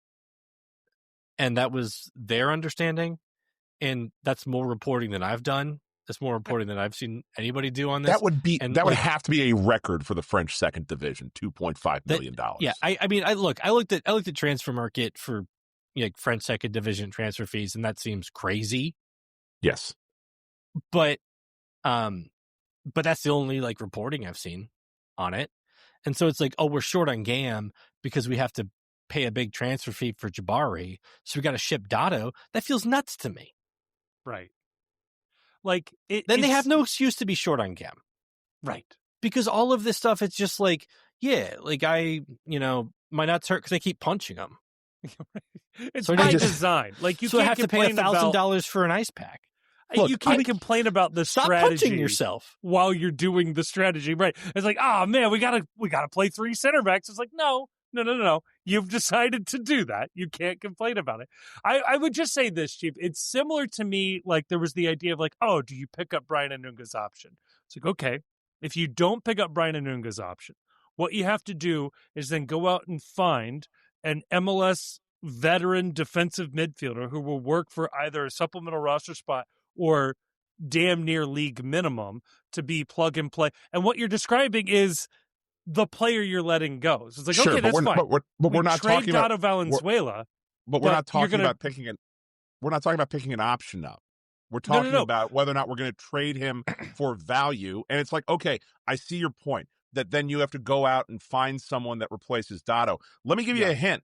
and that was their understanding. And that's more reporting than I've done. That's more reporting than I've seen anybody do on this. That would have to be a record for the French second division, $2.5 million. Yeah, I mean, I looked at transfer market for French second division transfer fees, and that seems crazy. Yes, but that's the only like reporting I've seen on it, and so it's like, oh, we're short on GAM because we have to pay a big transfer fee for Jabari, so we got to ship Dado. That feels nuts to me. Right. Like then they have no excuse to be short on GAM. Right. Because all of this stuff, it's just like, yeah, like my nuts hurt because I keep punching them. It's so by design. Like you so can't I have to pay $1,000 for an ice pack. Look, you can't complain about the stop strategy punching yourself while you're doing the strategy. Right. It's like, oh man, we gotta play 3 center backs. It's like, no. You've decided to do that. You can't complain about it. I would just say this, Chief. It's similar to me. Like there was the idea of like, oh, do you pick up Brian Anunga's option? It's like, okay, if you don't pick up Brian Anunga's option, what you have to do is then go out and find an MLS veteran defensive midfielder who will work for either a supplemental roster spot or damn near league minimum to be plug and play. And what you're describing is the player you're letting go. So it's like, sure, okay, that's fine. But we're not talking about Dado Valenzuela. But we're not talking about picking an. We're not talking about picking an option up. We're talking about whether or not we're going to trade him for value. And it's like, okay, I see your point that then you have to go out and find someone that replaces Dado. Let me give you a hint.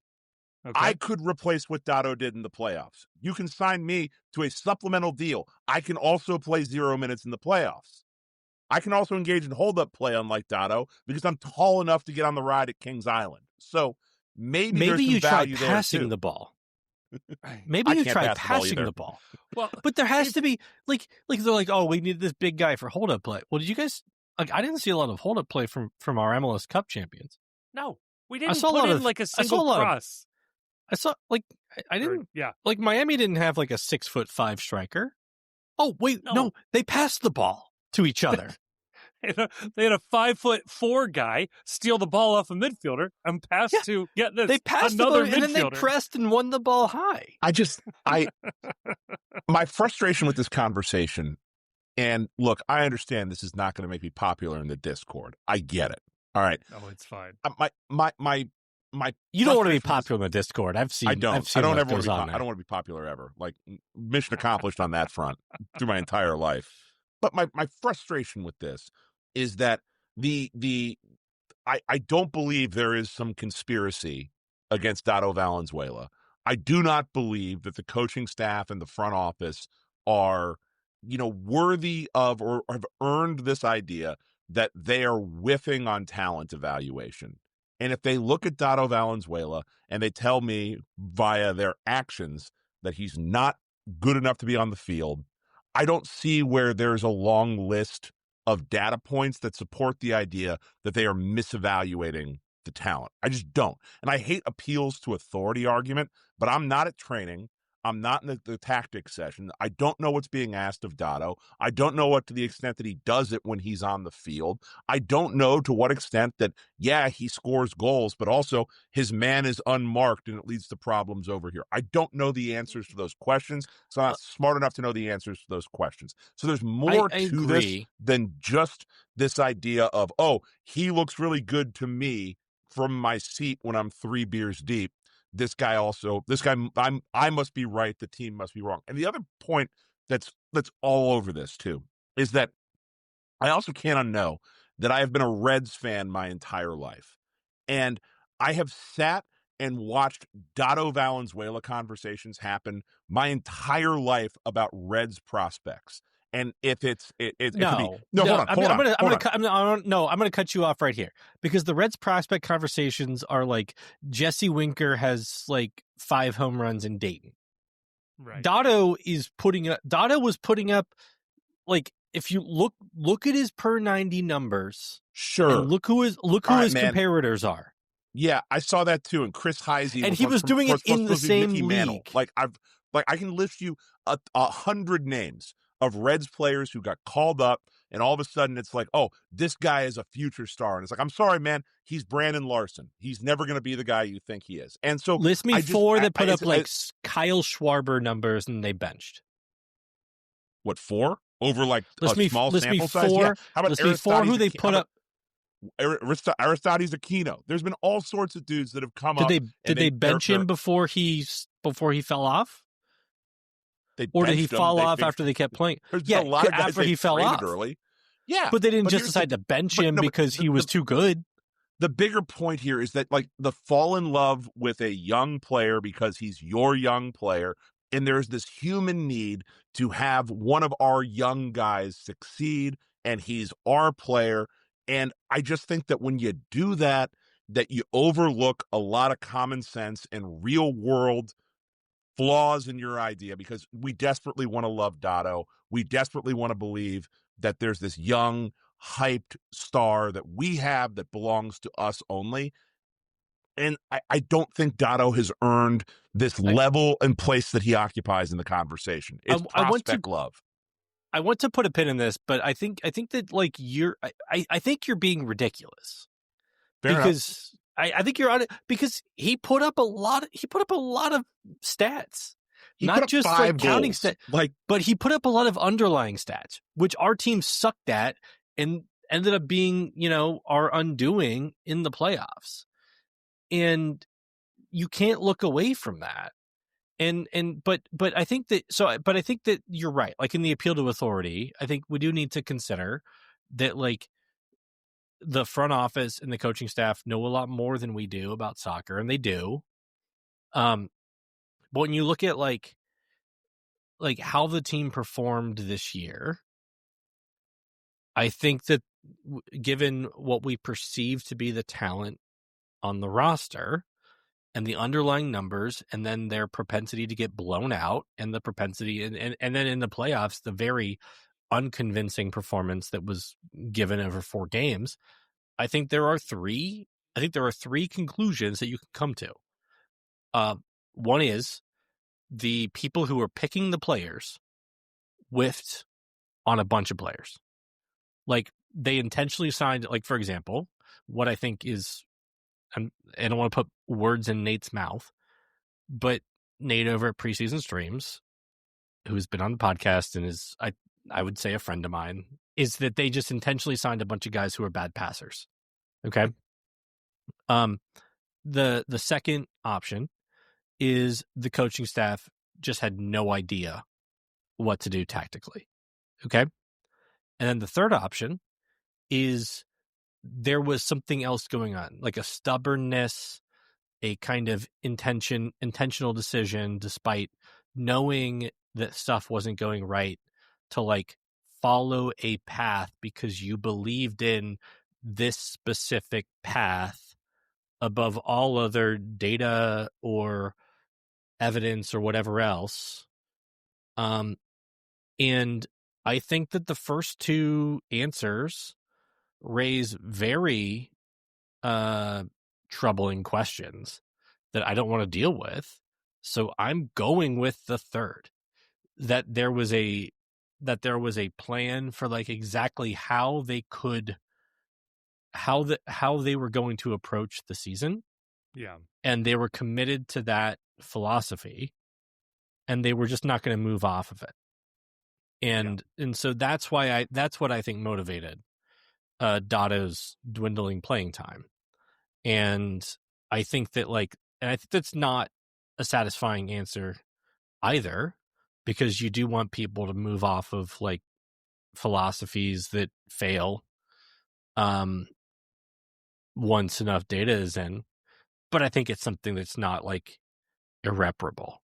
Okay. I could replace what Dado did in the playoffs. You can sign me to a supplemental deal. I can also play 0 minutes in the playoffs. I can also engage in hold-up play, unlike Dado, because I'm tall enough to get on the ride at Kings Island. So maybe there's some you try value passing the ball. Maybe you try passing the ball. Well, but there has to be like they're like, oh, we need this big guy for hold-up play. Well, did you guys like? I didn't see a lot of hold-up play from our MLS Cup champions. No, we didn't put in like a single cross. I saw like I didn't. Like Miami didn't have like a 6'5" striker. Oh wait, no, they passed the ball to each other. They had a 5'4" guy steal the ball off a midfielder and pass to get this. They passed another the ball, and then they pressed and won the ball high. My frustration with this conversation, and look, I understand this is not going to make me popular in the Discord. I get it. All right. Oh, it's fine. My you don't want to be popular in the Discord. I don't ever want to be popular ever. Like mission accomplished on that front through my entire life. But my frustration with this is that I don't believe there is some conspiracy against Dado Valenzuela. I do not believe that the coaching staff and the front office are, worthy of or have earned this idea that they are whiffing on talent evaluation. And if they look at Dado Valenzuela and they tell me via their actions that he's not good enough to be on the field, I don't see where there's a long list of data points that support the idea that they are misevaluating the talent. I just don't. And I hate appeals to authority argument, but I'm not at training. I'm not in the tactics session. I don't know what's being asked of Dado. I don't know what to the extent that he does it when he's on the field. I don't know to what extent that, yeah, he scores goals, but also his man is unmarked and it leads to problems over here. I don't know the answers to those questions, so I'm not smart enough to know the answers to those questions. So there's more to this than just this idea of, oh, he looks really good to me from my seat when I'm 3 beers deep. I must be right. The team must be wrong. And the other point that's all over this too is that I also can't unknow that I have been a Reds fan my entire life. And I have sat and watched Dado Valenzuela conversations happen my entire life about Reds prospects. And if it could be hold on. I'm going to cut you off right here because the Reds prospect conversations are like Jesse Winker has like 5 home runs in Dayton. Right. Dado was putting up like if you look at his per 90 numbers, sure, and look who his comparators are. Yeah, I saw that too. And Chris Heisey, and he was doing it in the same league. I can list you 100 names of Reds players who got called up, and all of a sudden it's like, oh, this guy is a future star. And it's like, I'm sorry, man, he's Brandon Larson. He's never going to be the guy you think he is. And so list me 4 that put up Kyle Schwarber numbers and they benched. What, 4? Over like a small sample size? 4. Yeah. How about list me 4 who they put up? Aristides Aquino. There's been all sorts of dudes that have come up. Did they bench him before he fell off? Or did he fall off after they kept playing? Yeah, a lot of guys after he fell off early. Yeah, but they didn't just decide to bench him because he was too good. The bigger point here is that like the fall in love with a young player because he's your young player, and there's this human need to have one of our young guys succeed, and he's our player. And I just think that when you do that you overlook a lot of common sense and real world flaws in your idea, because we desperately want to love Dado. We desperately want to believe that there's this young, hyped star that we have that belongs to us only. And I don't think Dado has earned this level and place that he occupies in the conversation. It's prospect love. I want to put a pin in this, but I think that like I think you're being ridiculous. Fair because enough. I think you're on it because he put up a lot of stats. He not put up just 5 like counting goals. stats, but he put up a lot of underlying stats, which our team sucked at and ended up being, our undoing in the playoffs. And you can't look away from that. But I think that you're right. Like in the appeal to authority, I think we do need to consider that like the front office and the coaching staff know a lot more than we do about soccer, and they do. But when you look at like how the team performed this year, I think that given what we perceive to be the talent on the roster and the underlying numbers, and then their propensity to get blown out, and the propensity, and then in the playoffs, the very unconvincing performance that was given over 4 games, I think there are 3 conclusions that you can come to. One is the people who are picking the players whiffed on a bunch of players. Like they intentionally signed, like for example, what I think is, I don't want to put words in Nate's mouth, but Nate over at Preseason Streams, who's been on the podcast and is, I would say, a friend of mine, is that they just intentionally signed a bunch of guys who are bad passers. Okay. The second option is the coaching staff just had no idea what to do tactically. Okay. And then the third option is there was something else going on, like a stubbornness, a kind of intentional decision, despite knowing that stuff wasn't going right, to like follow a path because you believed in this specific path above all other data or evidence or whatever else. And I think that the first 2 answers raise very troubling questions that I don't want to deal with. So I'm going with the third. That there was a plan for like exactly how they were going to approach the season. Yeah. And they were committed to that philosophy, and they were just not going to move off of it. And so that's what I think motivated Dado's dwindling playing time. And I think that's not a satisfying answer either, because you do want people to move off of like philosophies that fail once enough data is in. But I think it's something that's not like irreparable.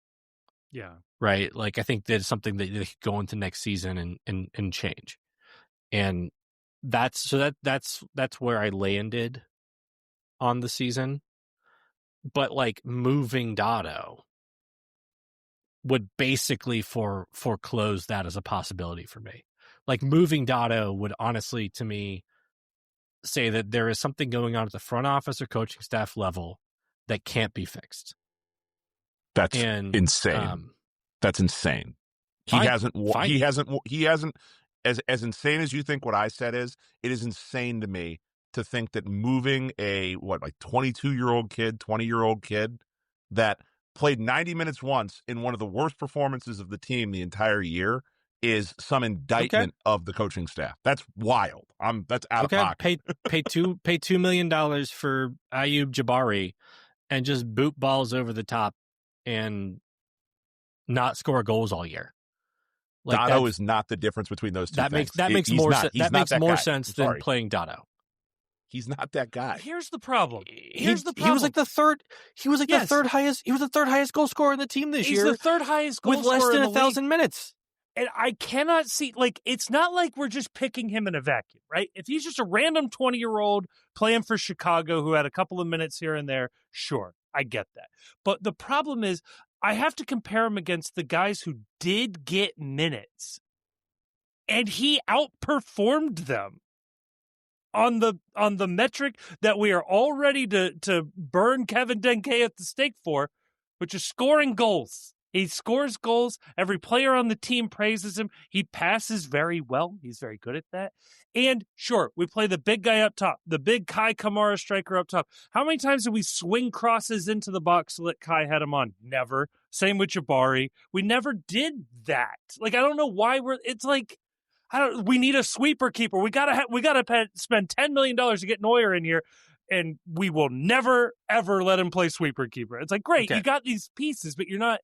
Yeah. Right. Like I think that's something that they could go into next season and change. And that's where I landed on the season. But like moving Dado would basically foreclose that as a possibility for me. Like moving Dado would honestly, to me, say that there is something going on at the front office or coaching staff level that can't be fixed. That's insane. That's insane. He hasn't, as insane as you think what I said is, it is insane to me to think that moving a 22-year-old kid, 20-year-old kid that played 90 minutes once in one of the worst performances of the team the entire year is some indictment of the coaching staff. That's wild. That's out of pocket. Pay $2 million for Ayub Jabari and just boot balls over the top and not score goals all year. Like Dado is not the difference between those two things. That makes more sense than playing Dado. He's not that guy. Here's the problem. He was like the third. He was like the third highest. He was the third highest goal scorer in the team this year. He's the third highest goal with scorer less than in the 1,000 league. minutes. And I cannot see, it's not like we're just picking him in a vacuum, right? If he's just a random 20-year-old playing for Chicago who had a couple of minutes here and there, sure, I get that. But the problem is, I have to compare him against the guys who did get minutes, and he outperformed them on the metric that we are all ready to burn Kevin Denke at the stake for, which is scoring goals. He scores goals. Every player on the team praises him. He passes very well. He's very good at that. And sure, we play the big guy up top, the big Kai Kamara striker up top. How many times did we swing crosses into the box to let Kai head him on? Never. Same with Jabari. We never did that. I don't know why we need a sweeper keeper. We gotta spend $10 million to get Neuer in here, and we will never ever let him play sweeper keeper. It's like, great, You got these pieces, but you're not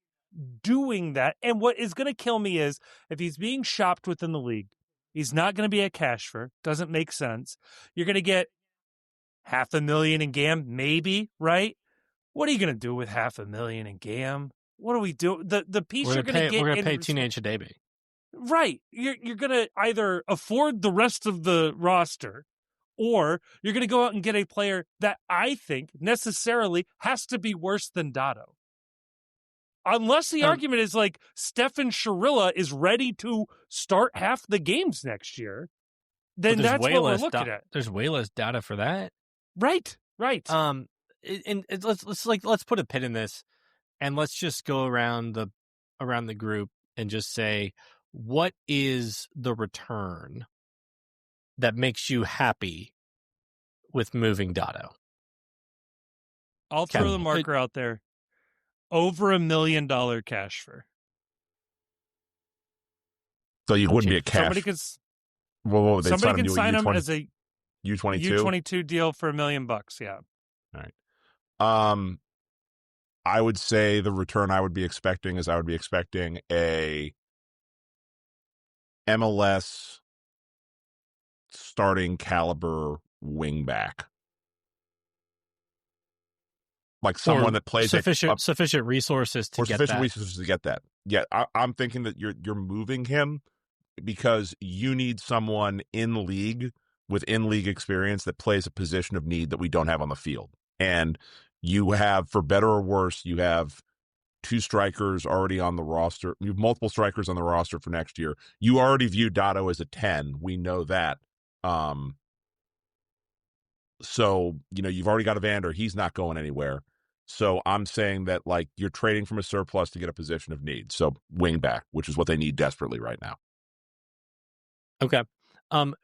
doing that. And what is going to kill me is if he's being shopped within the league, he's not going to be a cashfer. Doesn't make sense. You're going to get $500,000 in GAM, maybe, right? What are you going to do with $500,000 in GAM? What do we do? The piece you're going to get, we're going to pay Teenage Hadebe. Right. You're going to either afford the rest of the roster, or you're going to go out and get a player that I think necessarily has to be worse than Dado. Unless the argument is Stefan Sharilla is ready to start half the games next year, then that's what we're looking at. There's way less data for that. Right. And let's put a pin in this, and let's just go around the group and just say, what is the return that makes you happy with moving Dado? I'll throw the marker out there. Over $1 million cash for. So you wouldn't be a cash. Somebody can sign him as a U22 U22 deal for $1 million. Yeah. All right. I would say the return I would be expecting is a MLS starting caliber wingback. Like someone that plays sufficient resources to get that. Yeah, I'm thinking that you're moving him because you need someone in league with in-league experience that plays a position of need that we don't have on the field. And you have, for better or worse, you have two strikers already on the roster. You have multiple strikers on the roster for next year. You already view Dado as a 10. We know that. So, you've already got Evander. He's not going anywhere. So I'm saying that, like, you're trading from a surplus to get a position of need. So wing back, which is what they need desperately right now. Okay.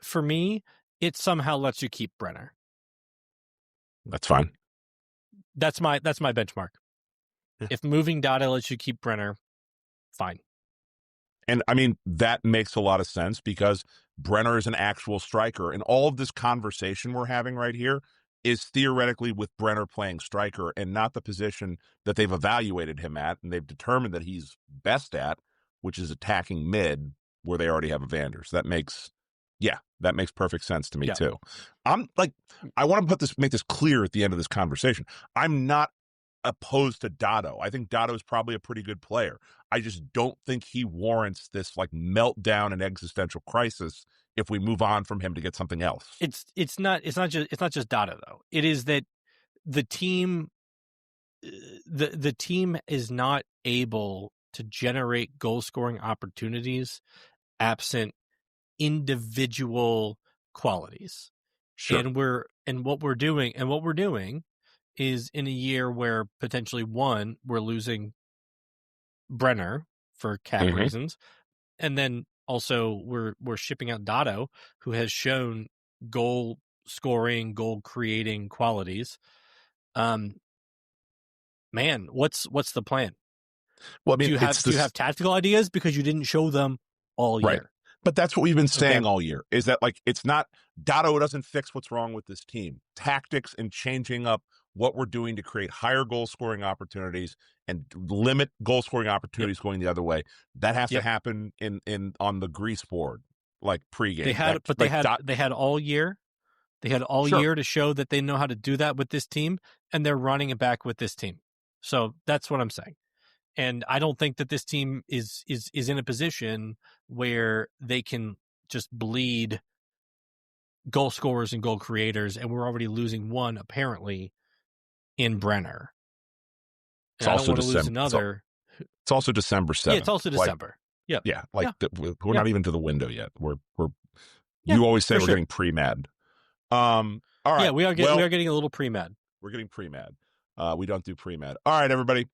For me, it somehow lets you keep Brenner. That's fine. That's my benchmark. Yeah. If moving Dado lets you keep Brenner, fine. And I mean, that makes a lot of sense because Brenner is an actual striker. And all of this conversation we're having right here is theoretically with Brenner playing striker and not the position that they've evaluated him at and they've determined that he's best at, which is attacking mid, where they already have a Vander. So that makes perfect sense to me too. I'm like, I want to make this clear at the end of this conversation. I'm not opposed to Dado. I think Dado is probably a pretty good player. I just don't think he warrants this like meltdown and existential crisis if we move on from him to get something else. It's not just Dado though. It is that the team is not able to generate goal scoring opportunities absent individual qualities. Sure. And what we're doing is in a year where potentially we're losing Brenner for cap reasons, and then also we're shipping out Dado, who has shown goal scoring, goal creating qualities. Man, what's the plan? Well, I mean, do you have tactical ideas because you didn't show them all year? Right. But that's what we've been saying all year, is that, like, it's not Dado doesn't fix what's wrong with this team. Tactics and changing up what we're doing to create higher goal scoring opportunities and limit goal scoring opportunities going the other way. That has to happen in on the grease board, like pregame. They had all year. They had all year to show that they know how to do that with this team, and they're running it back with this team. So that's what I'm saying. And I don't think that this team is in a position where they can just bleed goal scorers and goal creators, and we're already losing one apparently in Brenner. It's also I don't want to lose another. It's also December 7th. Yeah, it's also December. We're not even to the window yet. You always say we're getting pre-mad. All right. Yeah, we are getting a little pre-mad. We're getting pre-mad. We don't do pre-mad. All right, everybody.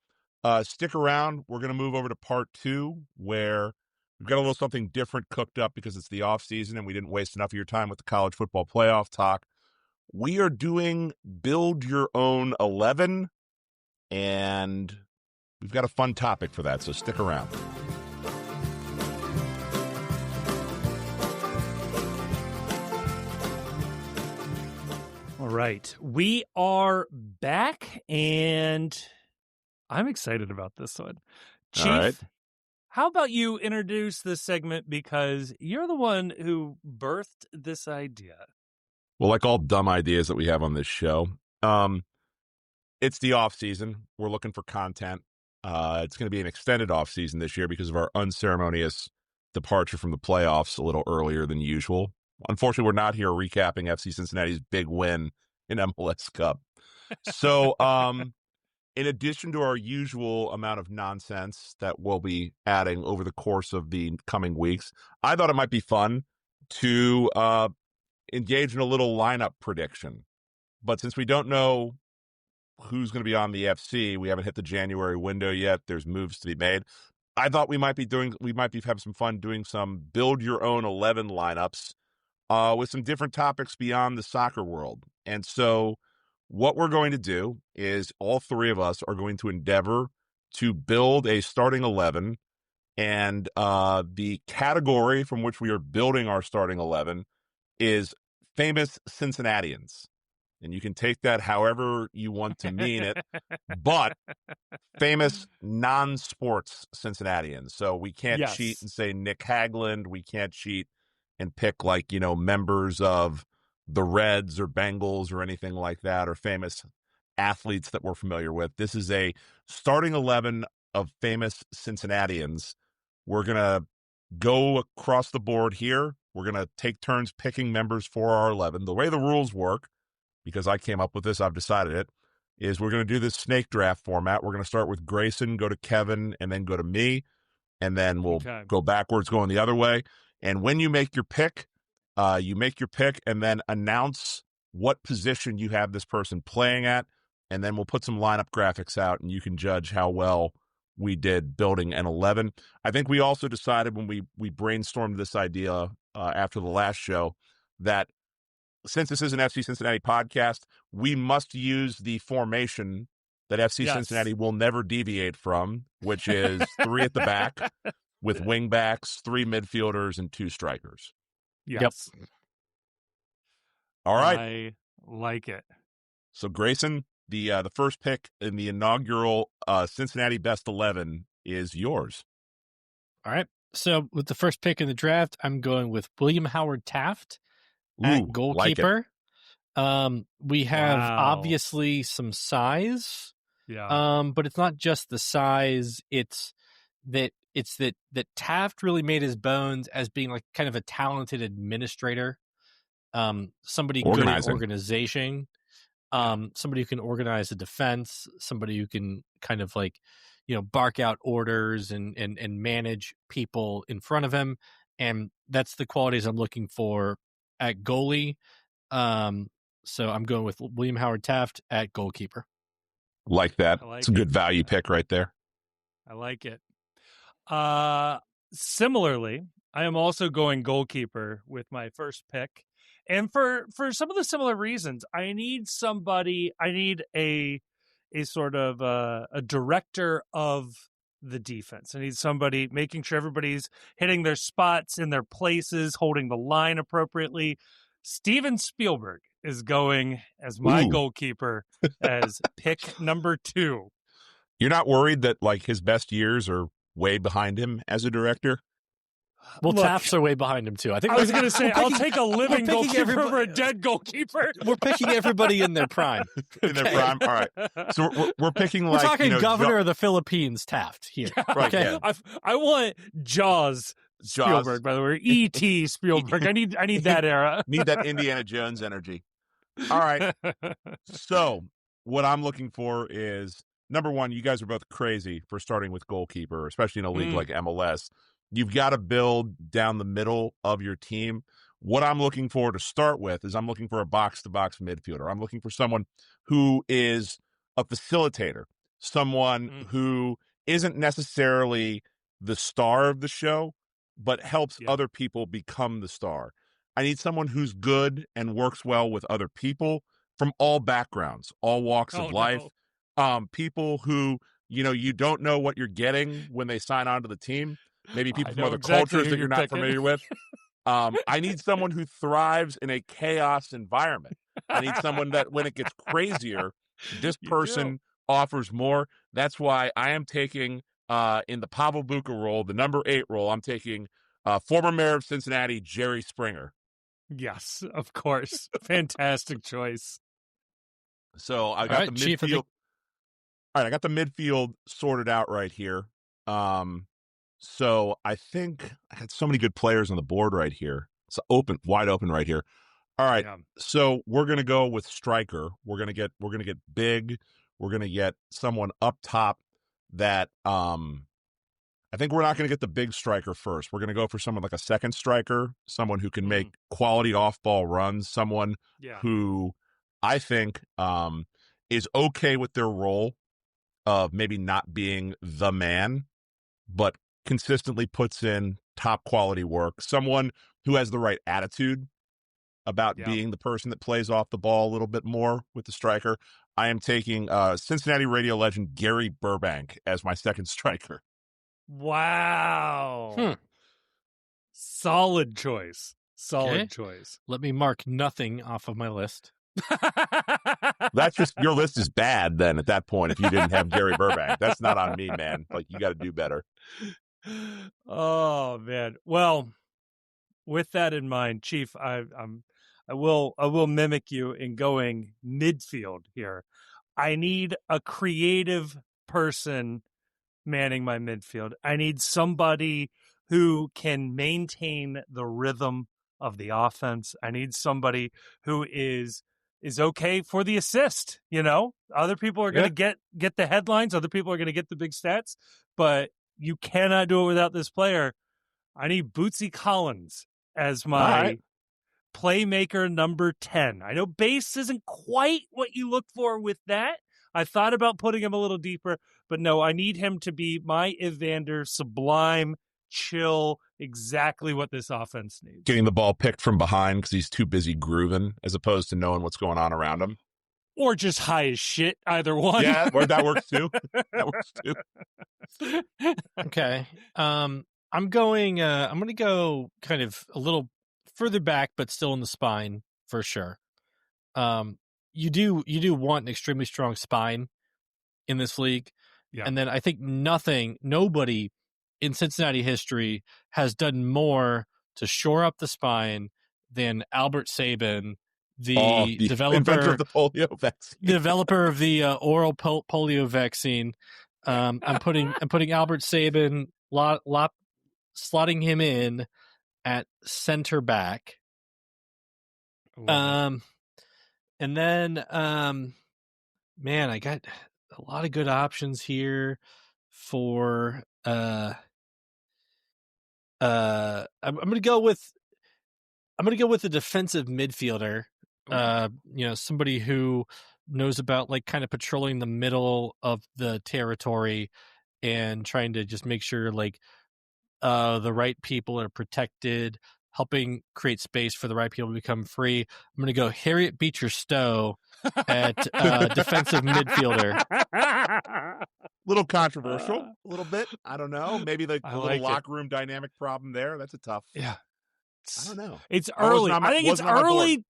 Stick around. We're going to move over to part 2, where we've got a little something different cooked up because it's the off season and we didn't waste enough of your time with the college football playoff talk. We are doing Build Your Own 11, and we've got a fun topic for that, so stick around. All right. We are back, and I'm excited about this one. Chief, all right. How about you introduce this segment, because you're the one who birthed this idea. Well, like all dumb ideas that we have on this show, it's the off season. We're looking for content. It's going to be an extended off season this year because of our unceremonious departure from the playoffs a little earlier than usual. Unfortunately, we're not here recapping FC Cincinnati's big win in MLS Cup. So, in addition to our usual amount of nonsense that we'll be adding over the course of the coming weeks, I thought it might be fun to engage in a little lineup prediction. But since we don't know who's going to be on the FC, we haven't hit the January window yet. There's moves to be made. I thought we might be having some fun doing some Build Your Own 11 lineups with some different topics beyond the soccer world. And so what we're going to do is all three of us are going to endeavor to build a starting 11, and the category from which we are building our starting 11 is famous Cincinnatians. And you can take that however you want to mean it, but famous non-sports Cincinnatians. So we can't cheat and say Nick Hagland. We can't cheat and pick, like, members of the Reds or Bengals or anything like that, or famous athletes that we're familiar with. This is a starting 11 of famous Cincinnatians. We're going to go across the board here. We're going to take turns picking members for our 11. The way the rules work, because I came up with this, I've decided it, is we're going to do this snake draft format. We're going to start with Grayson, go to Kevin, and then go to me. And then we'll go backwards going the other way. And when you make your pick, and then announce what position you have this person playing at. and then we'll put some lineup graphics out, and you can judge how well we did building an 11. I think we also decided when we brainstormed this idea after the last show that since this is an FC Cincinnati podcast, we must use the formation that FC Cincinnati will never deviate from, which is 3 at the back with wing backs, 3 midfielders, and 2 strikers. Yes. Yep. All right. I like it. So, Grayson, the first pick in the inaugural Cincinnati Best 11 is yours. All right. So, with the first pick in the draft, I'm going with William Howard Taft at goalkeeper. Like we have obviously some size. Yeah. But it's not just the size. It's that Taft really made his bones as being like kind of a talented administrator. Somebody good at organization. Somebody who can organize a defense, somebody who can kind of like, bark out orders and manage people in front of him. And that's the qualities I'm looking for at goalie. So I'm going with William Howard Taft at goalkeeper. Like that. It's a good value pick right there. I like it. Similarly, I am also going goalkeeper with my first pick. And for some of the similar reasons, I need a sort of a director of the defense. I need somebody making sure everybody's hitting their spots in their places, holding the line appropriately. Steven Spielberg is going as my goalkeeper as pick number 2. You're not worried that like his best years are way behind him as a director? Well, Taft's are way behind him too. I was going to say I'll take a living goalkeeper over a dead goalkeeper. We're picking everybody in their prime. In their prime. All right. So we're picking we're talking governor of the Philippines Taft here. Yeah, right. Okay. Yeah. I want Jaws Spielberg, by the way. E.T. Spielberg. I need that era. Need that Indiana Jones energy. All right. So what I'm looking for is, number one, you guys are both crazy for starting with goalkeeper, especially in a league like MLS. You've got to build down the middle of your team. What I'm looking for to start with is I'm looking for a box-to-box midfielder. I'm looking for someone who is a facilitator, someone who isn't necessarily the star of the show, but helps other people become the star. I need someone who's good and works well with other people from all backgrounds, all walks of life. No. People who, you don't know what you're getting when they sign on to the team. Maybe people from other cultures that you're not familiar with. I need someone who thrives in a chaos environment. I need someone that when it gets crazier, this person offers more. That's why I am taking, in the Pavel Buka role, the number 8 role, I'm taking former mayor of Cincinnati, Jerry Springer. Yes, of course. Fantastic choice. So I got the midfield. All right, I got the midfield sorted out right here. So I think I had so many good players on the board right here. It's wide open right here. All right. Yeah. So we're going to go with striker. We're going to get big. We're going to get someone up top that, I think we're not going to get the big striker first. We're going to go for someone like a second striker, someone who can make quality off-ball runs, someone who I think, is okay with their role of maybe not being the man, but consistently puts in top quality work, someone who has the right attitude about being the person that plays off the ball a little bit more with the striker. I am taking Cincinnati radio legend Gary Burbank as my second striker. Wow. Solid choice. Choice. Let me mark nothing off of my list. That's just, your list is bad then at that point if you didn't have Gary Burbank. That's not on me, man. Like, you got to do better. Oh, man. Well, with that in mind, Chief, I will mimic you in going midfield here. I need a creative person manning my midfield. I need somebody who can maintain the rhythm of the offense. I need somebody who is okay for the assist. Other people are going to get the headlines. Other people are going to get the big stats, but you cannot do it without this player. I need Bootsy Collins as my playmaker number 10. I know base isn't quite what you look for with that, I thought about putting him a little deeper, but no, I need him to be my Evander, sublime, chill, exactly what this offense needs. Getting the ball picked from behind because he's too busy grooving as opposed to knowing what's going on around him. Or just high as shit, either one. Yeah, that works too. That works too. Okay. I'm going to go kind of a little further back, but still in the spine for sure. You do want an extremely strong spine in this league. Yeah. And then I think nobody in Cincinnati history has done more to shore up the spine than Albert Sabin, the developer, inventor of the polio vaccine, developer of the oral polio vaccine. I'm putting Albert Sabin, slotting him in at center back. And then, man, I got a lot of good options here for, I'm gonna go with a defensive midfielder. Somebody who knows about like kind of patrolling the middle of the territory and trying to just make sure like the right people are protected, helping create space for the right people to become free. I'm going to go Harriet Beecher Stowe at defensive midfielder. Little controversial, a little bit. I don't know. Maybe like a little locker room dynamic problem there. That's a tough. Yeah. I don't know. It's early. I think it's early.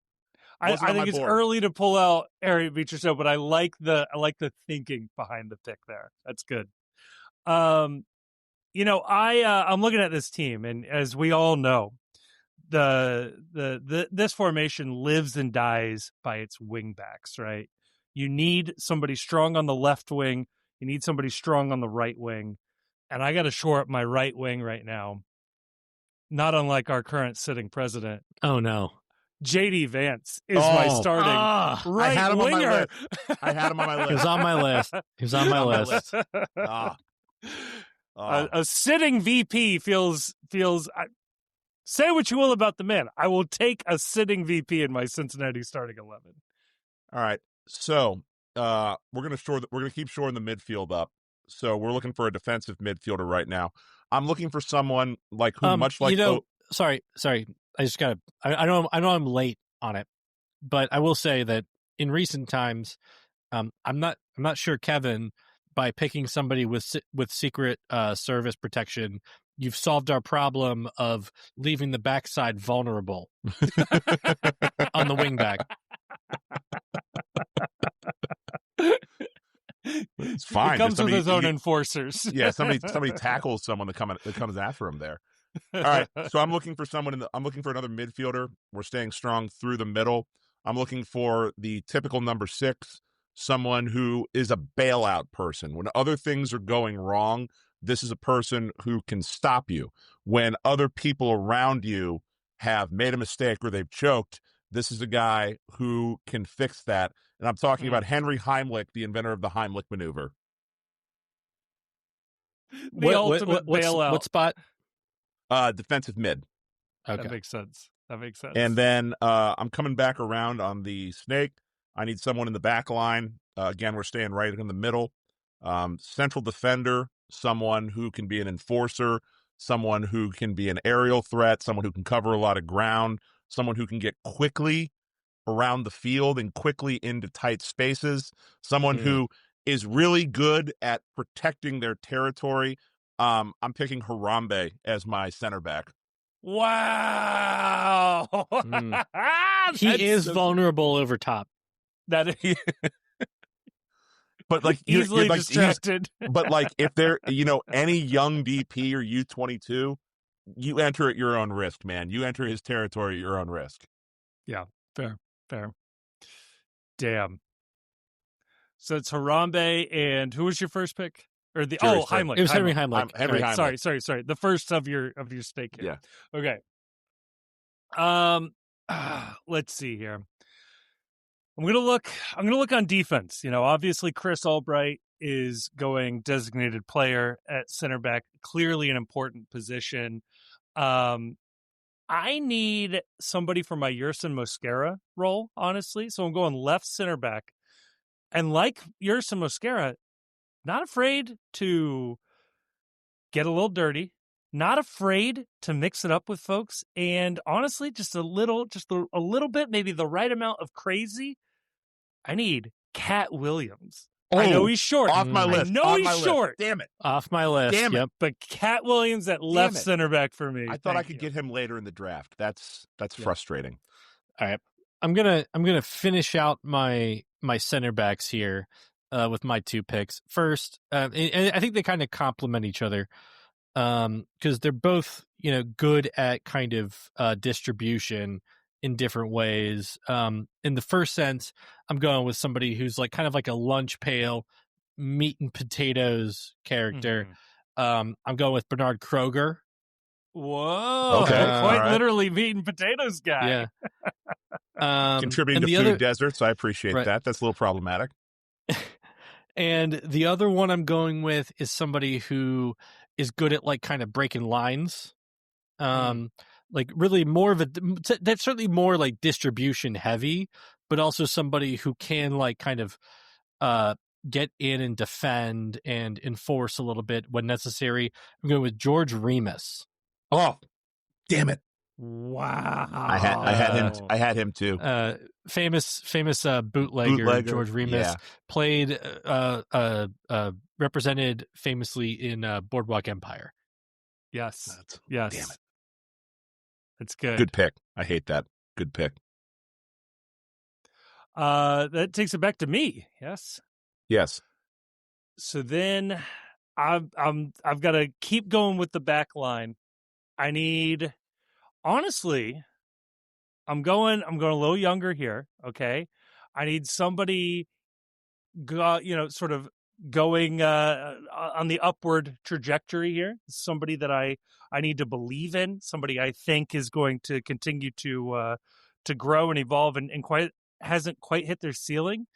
I think it's early to pull out Harriet Beecher Stowe, but I like the thinking behind the pick there. That's good. I'm looking at this team, and as we all know, this formation lives and dies by its wingbacks, right? You need somebody strong on the left wing. You need somebody strong on the right wing. And I got to shore up my right wing right now. Not unlike our current sitting president. Oh, no. J.D. Vance is my starting right winger. I had him on my list. He was on my list. A sitting VP feels say what you will about the man. I will take a sitting VP in my Cincinnati starting 11. All right. So we're gonna keep shoring the midfield up. So we're looking for a defensive midfielder right now. I'm looking for someone like who sorry. I just gotta. I know I'm late on it, but I will say that in recent times, I'm not sure, Kevin, by picking somebody with secret service protection, you've solved our problem of leaving the backside vulnerable on the wingback. It's fine. It comes with his own enforcers. Yeah, somebody tackles someone that comes after him there. All right, so I'm looking for I'm looking for another midfielder. We're staying strong through the middle. I'm looking for the typical number 6, someone who is a bailout person. When other things are going wrong, this is a person who can stop you. When other people around you have made a mistake or they've choked, this is a guy who can fix that. And I'm talking about Henry Heimlich, the inventor of the Heimlich maneuver. The ultimate bailout. What spot? Defensive mid. Okay. That makes sense. And then I'm coming back around on the snake. I need someone in the back line. Again, we're staying right in the middle. Central defender, someone who can be an enforcer, someone who can be an aerial threat, someone who can cover a lot of ground, someone who can get quickly around the field and quickly into tight spaces, someone who is really good at protecting their territory. I'm picking Harambe as my center back. Wow. He is vulnerable over top. That is. But like easily distracted. But like if they're any young DP or U22, you enter at your own risk, man. You enter his territory at your own risk. Yeah, fair. Damn. So it's Harambe, and who was your first pick? Or Heimlich. It was Henry Heimlich. Henry Heimlich. Sorry. The first of your stake here. Yeah. Okay. Let's see here. I'm gonna look on defense. Obviously Chris Albright is going designated player at center back, clearly an important position. I need somebody for my Yerson Mosquera role, honestly. So I'm going left center back. And like Ursa Mosquera, not afraid to get a little dirty, not afraid to mix it up with folks, and honestly, just a little bit, maybe the right amount of crazy. I need Cat Williams. I know he's short. Off my list. I know he's short. Damn it. Off my list. Damn it. Yep. But Cat Williams at left center back for me. I thought I could get him later in the draft. That's frustrating. All right. I'm gonna finish out my center backs here with my 2 picks. First, and I think they kind of complement each other because they're both good at kind of distribution in different ways. In the first sense, I'm going with somebody who's like kind of like a lunch pail, meat and potatoes character. I'm going with Bernard Kroger. Whoa! Okay, quite literally meat and potatoes guy. Yeah. Contributing to food deserts, I appreciate that. That's a little problematic. And the other one I'm going with is somebody who is good at like kind of breaking lines. Like really more of that's certainly more like distribution heavy, but also somebody who can like kind of get in and defend and enforce a little bit when necessary. I'm going with George Remus. Oh, damn it! Wow, I had him too. Famous bootlegger George Remus played represented famously in Boardwalk Empire. Yes. Damn it. It's good. Good pick. I hate that. Good pick. That takes it back to me. Yes. Yes. So then I've got to keep going with the back line. I need, honestly, I'm going a little younger here. Okay. I need somebody sort of going on the upward trajectory here. Somebody that I need to believe in, somebody I think is going to continue to grow and evolve and hasn't quite hit their ceiling.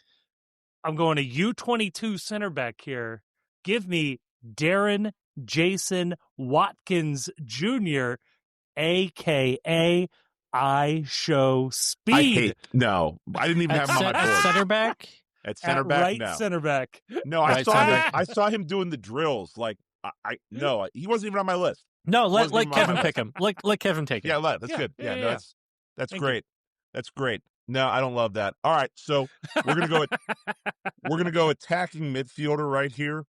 I'm going a U22 center back here. Give me Darren Jason Watkins Jr., a.k.a. I Show Speed. I didn't even have him on my board. At center back? At center back? Right no. Center back. No, I saw him doing the drills. Like, he wasn't even on my list. No, let Kevin pick him. Let Kevin take him. Yeah, that's good. Yeah. That's great. That's great. No, I don't love that. All right, so we're gonna go attacking midfielder right here.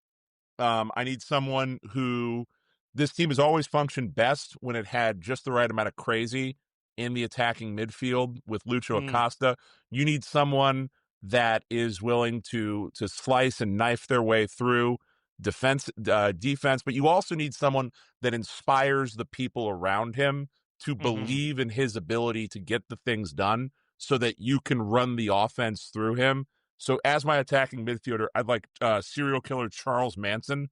I need someone who this team has always functioned best when it had just the right amount of crazy in the attacking midfield with Lucho Acosta. You need someone that is willing to slice and knife their way through defense, but you also need someone that inspires the people around him to believe in his ability to get the things done so that you can run the offense through him. So as my attacking midfielder, I'd like serial killer Charles Manson.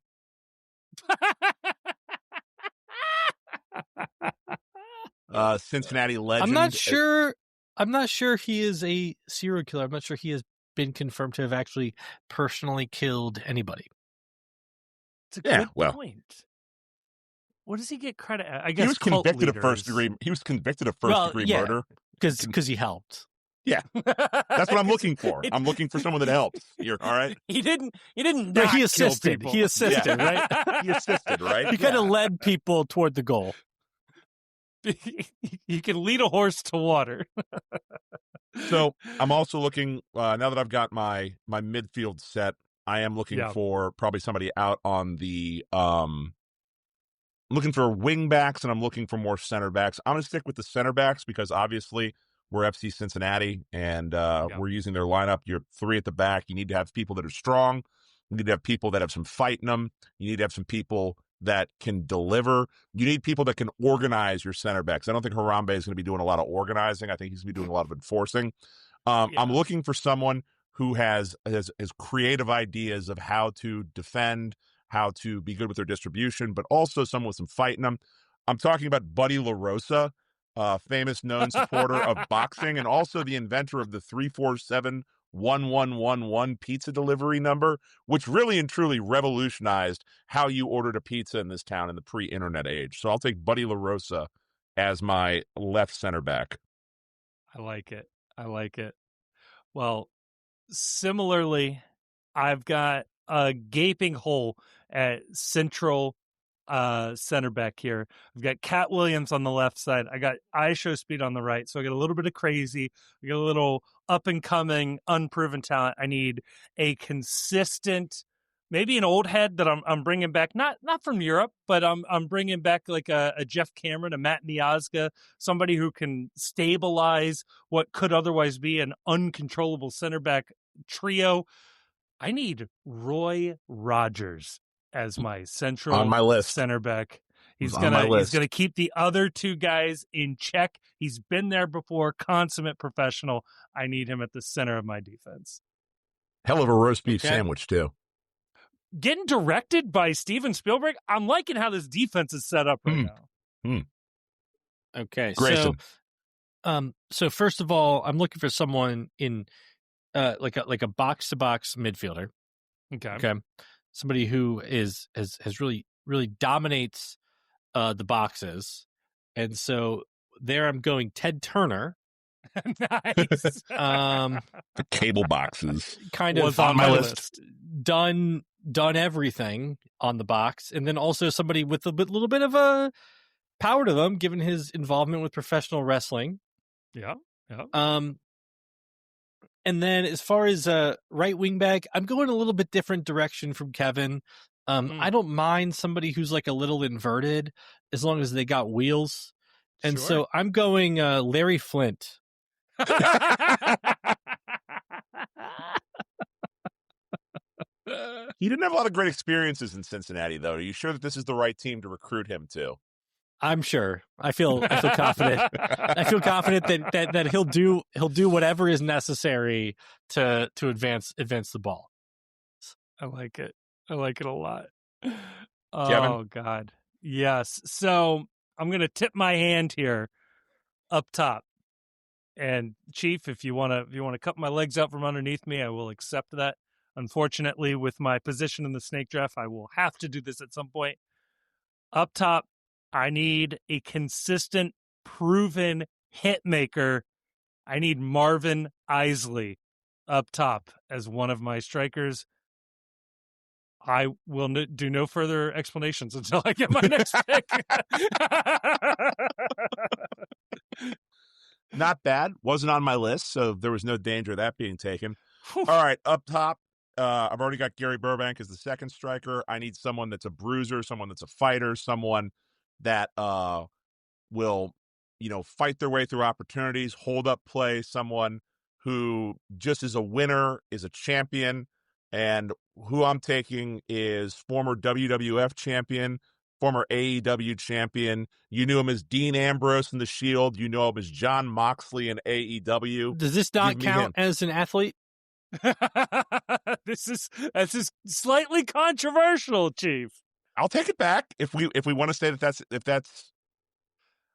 Cincinnati legend. I'm not sure he is a serial killer. I'm not sure he has been confirmed to have actually personally killed anybody. It's a good point. What does he get credit? I guess he was convicted of first degree. He was convicted of first degree murder because he helped. Yeah, that's what I'm looking for. I'm looking for someone that helps. You're all right. He didn't. He assisted. He assisted, right? He assisted, right? He kind of led people toward the goal. You can lead a horse to water. So I'm also looking now that I've got my midfield set. I am looking for probably somebody out on the looking for wing backs, and I'm looking for more center backs. I'm going to stick with the center backs because obviously we're FC Cincinnati, and we're using their lineup. You're 3 at the back. You need to have people that are strong. You need to have people that have some fight in them. You need to have some people that can deliver. You need people that can organize your center backs. I don't think Harambe is going to be doing a lot of organizing. I think he's going to be doing a lot of enforcing. I'm looking for someone who has creative ideas of how to defend, how to be good with their distribution, but also someone with some fight in them. I'm talking about Buddy LaRosa, famous known supporter of boxing and also the inventor of the 347-1111 pizza delivery number, which really and truly revolutionized how you ordered a pizza in this town in the pre-internet age. So I'll take Buddy LaRosa as my left center back. I like it. Well, similarly, I've got a gaping hole at central center back here. I've got Cat Williams on the left side. I got Show Speed on the right. So I got a little bit of crazy. I got a little up and coming, unproven talent. I need a consistent, maybe an old head that I'm bringing back, not from Europe, but I'm bringing back like a Jeff Cameron, a Matt Miazga, somebody who can stabilize what could otherwise be an uncontrollable center back trio. I need Roy Rogers as my central on my list. Center back. He's gonna keep the other two guys in check. He's been there before, consummate professional. I need him at the center of my defense. Hell of a roast beef sandwich too. Getting directed by Steven Spielberg. I'm liking how this defense is set up right now. Okay, Grayson. So first of all, I'm looking for someone in like a box to box midfielder. Okay. Somebody who has really dominates the boxes. And so there I'm going Ted Turner. Nice. The cable boxes. Kind of on my list. Done everything on the box. And then also somebody with a little bit of a power to them, given his involvement with professional wrestling. Yeah. And then as far as right wing back, I'm going a little bit different direction from Kevin. I don't mind somebody who's like a little inverted as long as they got wheels. And so I'm going Larry Flint. He didn't have a lot of great experiences in Cincinnati, though. Are you sure that this is the right team to recruit him to? I'm sure. I feel confident. I feel confident that he'll do whatever is necessary to advance the ball. I like it. I like it a lot. Kevin? Oh God. Yes. So I'm gonna tip my hand here up top. And Chief, if you wanna cut my legs out from underneath me, I will accept that. Unfortunately, with my position in the snake draft, I will have to do this at some point. Up top, I need a consistent, proven hit maker. I need Marvin Isley up top as one of my strikers. I will do no further explanations until I get my next pick. Not bad. Wasn't on my list, so there was no danger of that being taken. All right, up top, I've already got Gary Burbank as the second striker. I need someone that's a bruiser, someone that's a fighter, someone that will, fight their way through opportunities, hold up play, someone who just is a winner, is a champion. And who I'm taking is former WWF champion, former AEW champion. You knew him as Dean Ambrose in The Shield. You know him as Jon Moxley in AEW. Does this not count as an athlete? This is slightly controversial, Chief. I'll take it back if we want to say if that's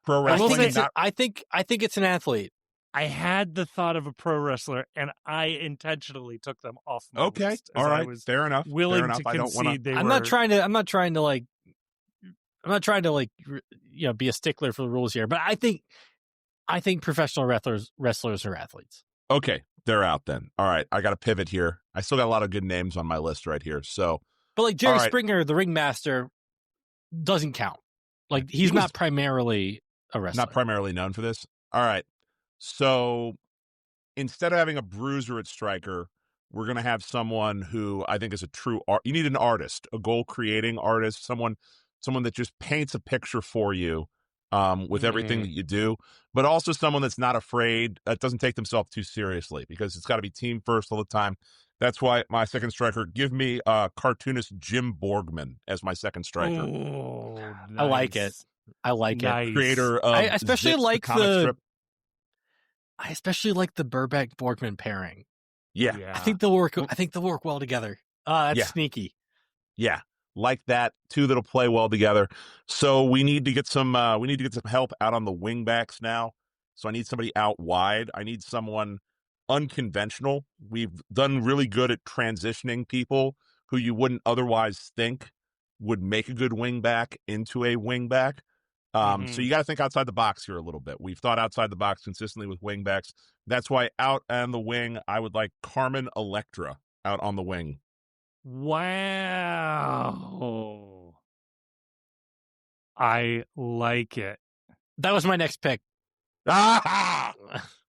pro wrestling. I think it's an athlete. I had the thought of a pro wrestler, and I intentionally took them off my list. All right, fair enough. Willing to concede they were. I'm not trying to be a stickler for the rules here, but I think professional wrestlers are athletes. Okay, they're out then. All right, I got to pivot here. I still got a lot of good names on my list right here. So, but like Jerry Springer, the ringmaster, doesn't count. Like he's not primarily a wrestler. Not primarily known for this. All right. So instead of having a bruiser at striker, we're going to have someone who I think is a true art. You need an artist, a goal creating artist, someone that just paints a picture for you with everything that you do, but also someone that's not afraid, doesn't take themselves too seriously, because it's got to be team first all the time. That's why my second striker, give me cartoonist Jim Borgman as my second striker. Oh, nice. I like it. Nice. Creator of I especially Zips, like comic strip. I especially like the Burbank Borgman pairing. Yeah. I think they'll work well together. That's sneaky. Yeah. Like that, two that'll play well together. So we need to get some help out on the wing backs now. So I need somebody out wide. I need someone unconventional. We've done really good at transitioning people who you wouldn't otherwise think would make a good wing back into a wing back. So you got to think outside the box here a little bit. We've thought outside the box consistently with wingbacks. That's why out on the wing, I would like Carmen Electra out on the wing. Wow. I like it. That was my next pick. Ah,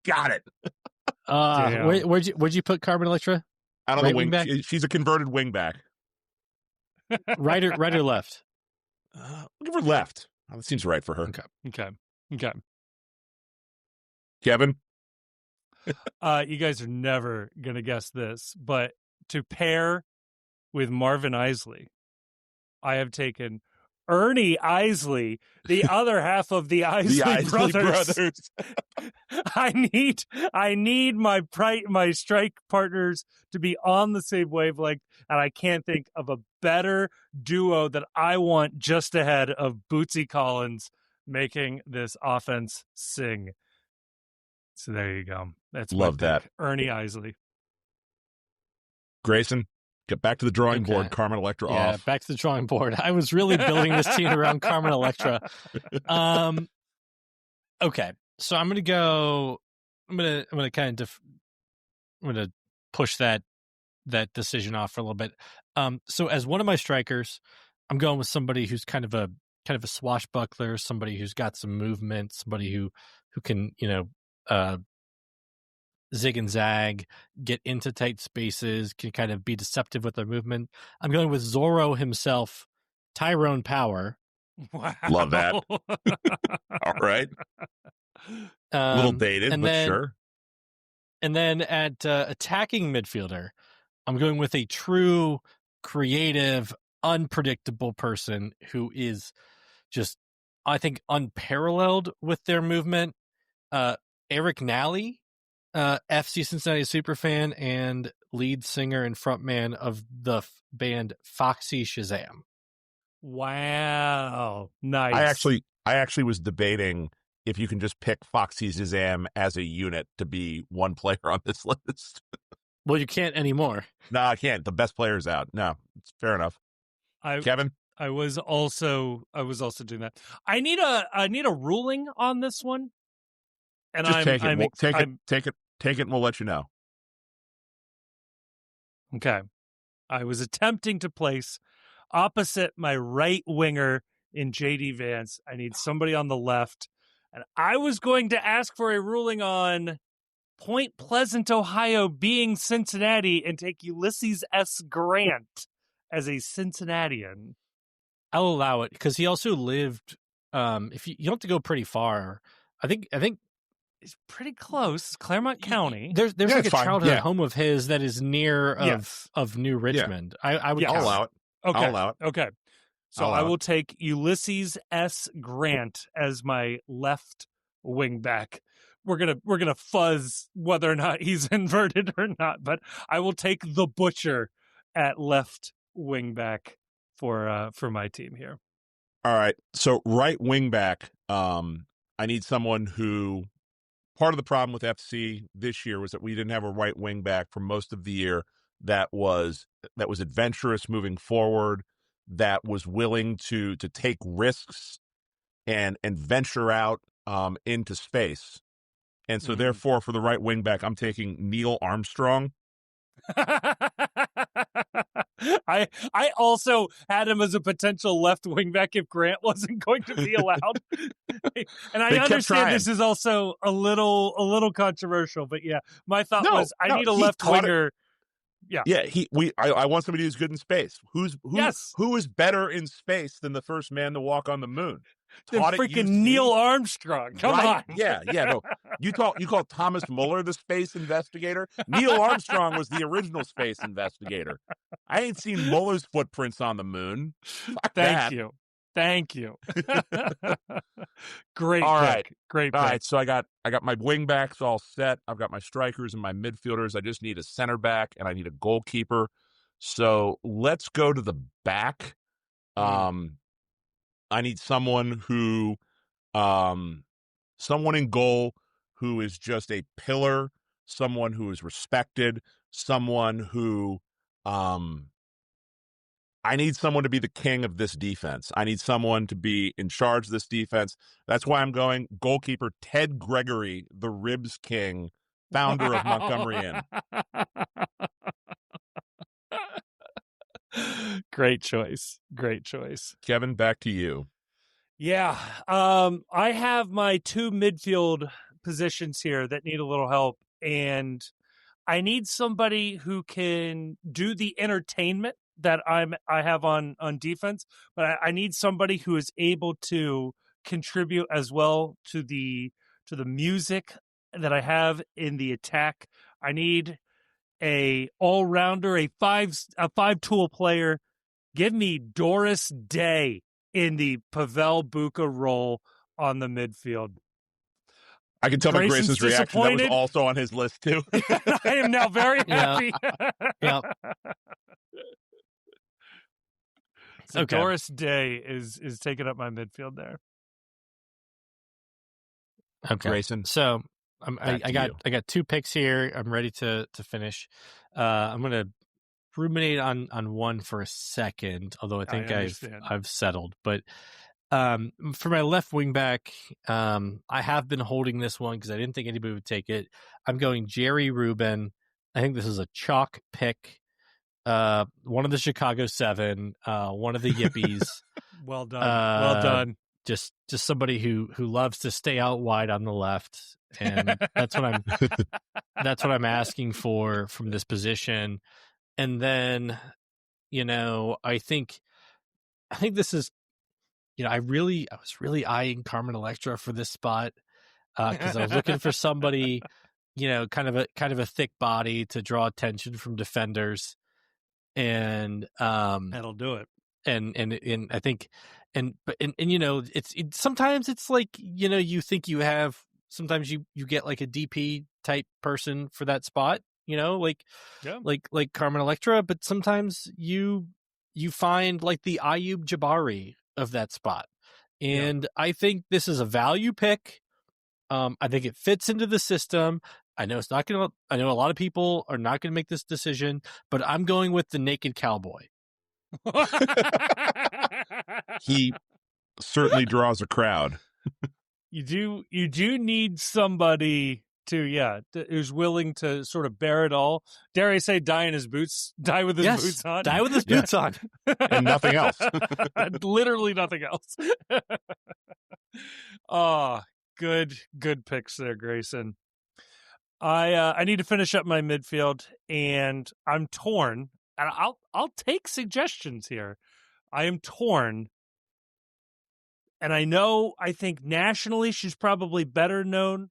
got it. Where'd you put Carmen Electra? Out on the wing. She's a converted wingback. Right or left? We'll give her left. That seems right for her. Okay. Kevin? You guys are never going to guess this, but to pair with Marvin Isley, I have taken Ernie Isley, the other half of the Isley brothers. I need my strike partners to be on the same wavelength, and I can't think of a better duo that I want just ahead of Bootsy Collins making this offense sing. So there you go. That's love that. Ernie Isley. Grayson, get back to the drawing board. Carmen Electra off. Yeah, back to the drawing board. I was really building this team around Carmen Electra. Okay, so I'm gonna go. I'm gonna push that decision off for a little bit. So as one of my strikers, I'm going with somebody who's kind of a swashbuckler, somebody who's got some movement, somebody who can zig and zag, get into tight spaces, can kind of be deceptive with their movement. I'm going with Zorro himself, Tyrone Power. Wow. Love that. All right. A little dated, but sure. And then at attacking midfielder, I'm going with a true, creative, unpredictable person who is just, I think, unparalleled with their movement. Eric Nally, FC Cincinnati superfan and lead singer and frontman of the band Foxy Shazam. Wow, nice. I actually was debating if you can just pick Foxy Shazam as a unit to be one player on this list. Well, you can't anymore. No, I can't. The best player's out. No, it's fair enough. Kevin? I was also doing that. I need a ruling on this one. And just take it, and we'll let you know. Okay. I was attempting to place opposite my right winger in JD Vance. I need somebody on the left. And I was going to ask for a ruling on Point Pleasant, Ohio being Cincinnati and take Ulysses S. Grant as a Cincinnatian. I'll allow it because he also lived, if you don't have to go pretty far. I think it's pretty close. Claremont County. There's like a childhood home of his that is near of New Richmond. Yeah. I would I'll allow it. Okay. I'll allow it. Okay. So I will take Ulysses S. Grant as my left wing back. We're gonna fuzz whether or not he's inverted or not, but I will take the Butcher at left wing back for my team here. All right. So right wing back, I need someone who. Part of the problem with FC this year was that we didn't have a right wing back for most of the year that was adventurous moving forward, that was willing to take risks and venture out into space. And so therefore for the right wing back, I'm taking Neil Armstrong. I also had him as a potential left wing back if Grant wasn't going to be allowed. And I understand this is also a little controversial, but yeah, my thought was I need a left winger. Yeah. I want somebody who's good in space. Who is better in space than the first man to walk on the moon? Than freaking Neil Armstrong. Come on. Yeah. No. You call Thomas Mueller the space investigator? Neil Armstrong was the original space investigator. I ain't seen Mueller's footprints on the moon. Thank you. Great all pick. Right. Great pick. All right, so I got my wing backs all set. I've got my strikers and my midfielders. I just need a center back and I need a goalkeeper. So let's go to the back. I need someone someone in goal who is just a pillar, someone who is respected, someone who I I need someone to be the king of this defense. I need someone to be in charge of this defense. That's why I'm going goalkeeper Ted Gregory, the Ribs King, founder of Montgomery Inn. Great choice. Great choice. Kevin, back to you. Yeah. I have my 2 midfield positions here that need a little help, and I need somebody who can do the entertainment that I have on defense, but I need somebody who is able to contribute as well to the music that I have in the attack. I need a all-rounder, a five-tool player. Give me Doris Day in the Pavel Buka role on the midfield. I can tell by Grayson's reaction that was also on his list too. I am now very happy. Yep. So okay. Doris Day is taking up my midfield there. Okay, Grayson. So I got 2 picks here. I'm ready to finish. I'm gonna ruminate on one for a second, although I think I've settled. But for my left wing back, I have been holding this one because I didn't think anybody would take it. I'm going Jerry Rubin. I think this is a chalk pick. One of the Chicago 7, one of the Yippies. Well done. Well done. Just somebody who loves to stay out wide on the left, and that's what I'm asking for from this position. And then, I think this is, I was really eyeing Carmen Electra for this spot because I was looking for somebody, kind of a thick body to draw attention from defenders, and that'll do it. And I think, it's sometimes it's like, you think you have, sometimes you get like a DP type person for that spot, like Carmen Electra, but sometimes you find like the Ayub Jabari of that spot. And I think this is a value pick. I think it fits into the system. I know I know a lot of people are not going to make this decision, but I'm going with the naked cowboy. He certainly draws a crowd. You do need somebody who's willing to sort of bear it all. Dare I say, die with his boots on. Die with his boots on. And nothing else. Literally nothing else. Oh, good picks there, Grayson. I need to finish up my midfield, and I'm torn. And I'll take suggestions here. I am torn. And I think nationally she's probably better known,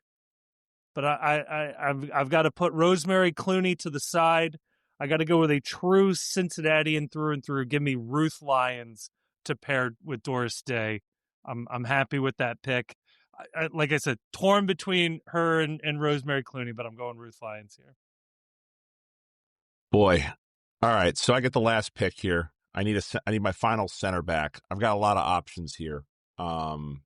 but I've got to put Rosemary Clooney to the side. I got to go with a true Cincinnatian through and through. Give me Ruth Lyons to pair with Doris Day. I'm happy with that pick. Like I said, torn between her and Rosemary Clooney, but I'm going Ruth Lyons here. Boy. All right, so I get the last pick here. I need my final center back. I've got a lot of options here. I'm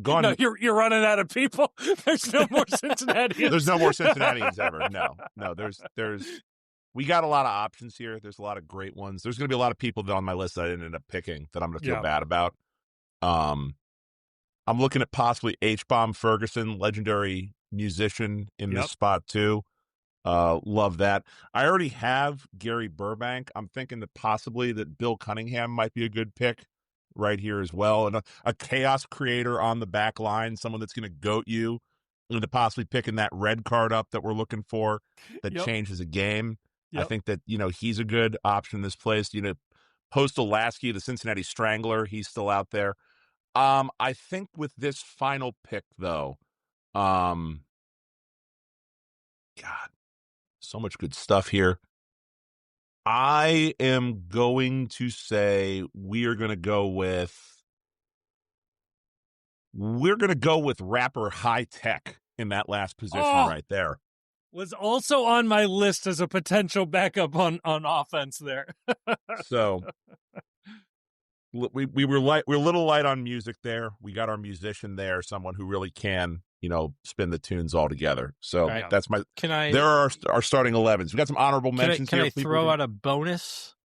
going. No, you're running out of people. There's no more Cincinnatians. There's no more Cincinnatians ever. No. There's. We got a lot of options here. There's a lot of great ones. There's going to be a lot of people that on my list that I didn't end up picking that I'm going to feel bad about. I'm looking at possibly H-Bomb Ferguson, legendary musician in this spot too. Love that. I already have Gary Burbank. I'm thinking that possibly that Bill Cunningham might be a good pick right here as well. And a chaos creator on the back line, someone that's going to goat you into possibly picking that red card up that we're looking for that changes a game. I think that, he's a good option in this place. Postal Lasky, the Cincinnati Strangler, he's still out there. I think with this final pick, though, God, so much good stuff here. I am going to say we're going to go with rapper High Tech in that last position right there. Was also on my list as a potential backup on offense there. So we were a little light on music there. We got our musician there, someone who really can, spin the tunes all together. So that's my. There are our starting 11s. We got some honorable mentions. Can I throw out a bonus?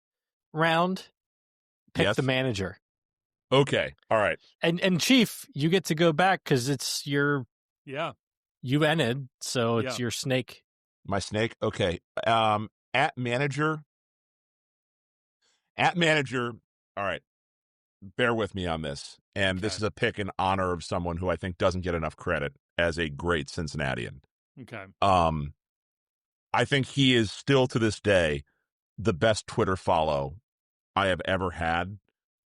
round, pick the Yes. manager. Okay. All right. And Chief, you get to go back because it's your you ended, so it's your snake. My snake. Okay. At manager. All right. Bear with me on this. And this is a pick in honor of someone who I think doesn't get enough credit as a great Cincinnatian. Okay. I think he is still to this day the best Twitter follow I have ever had.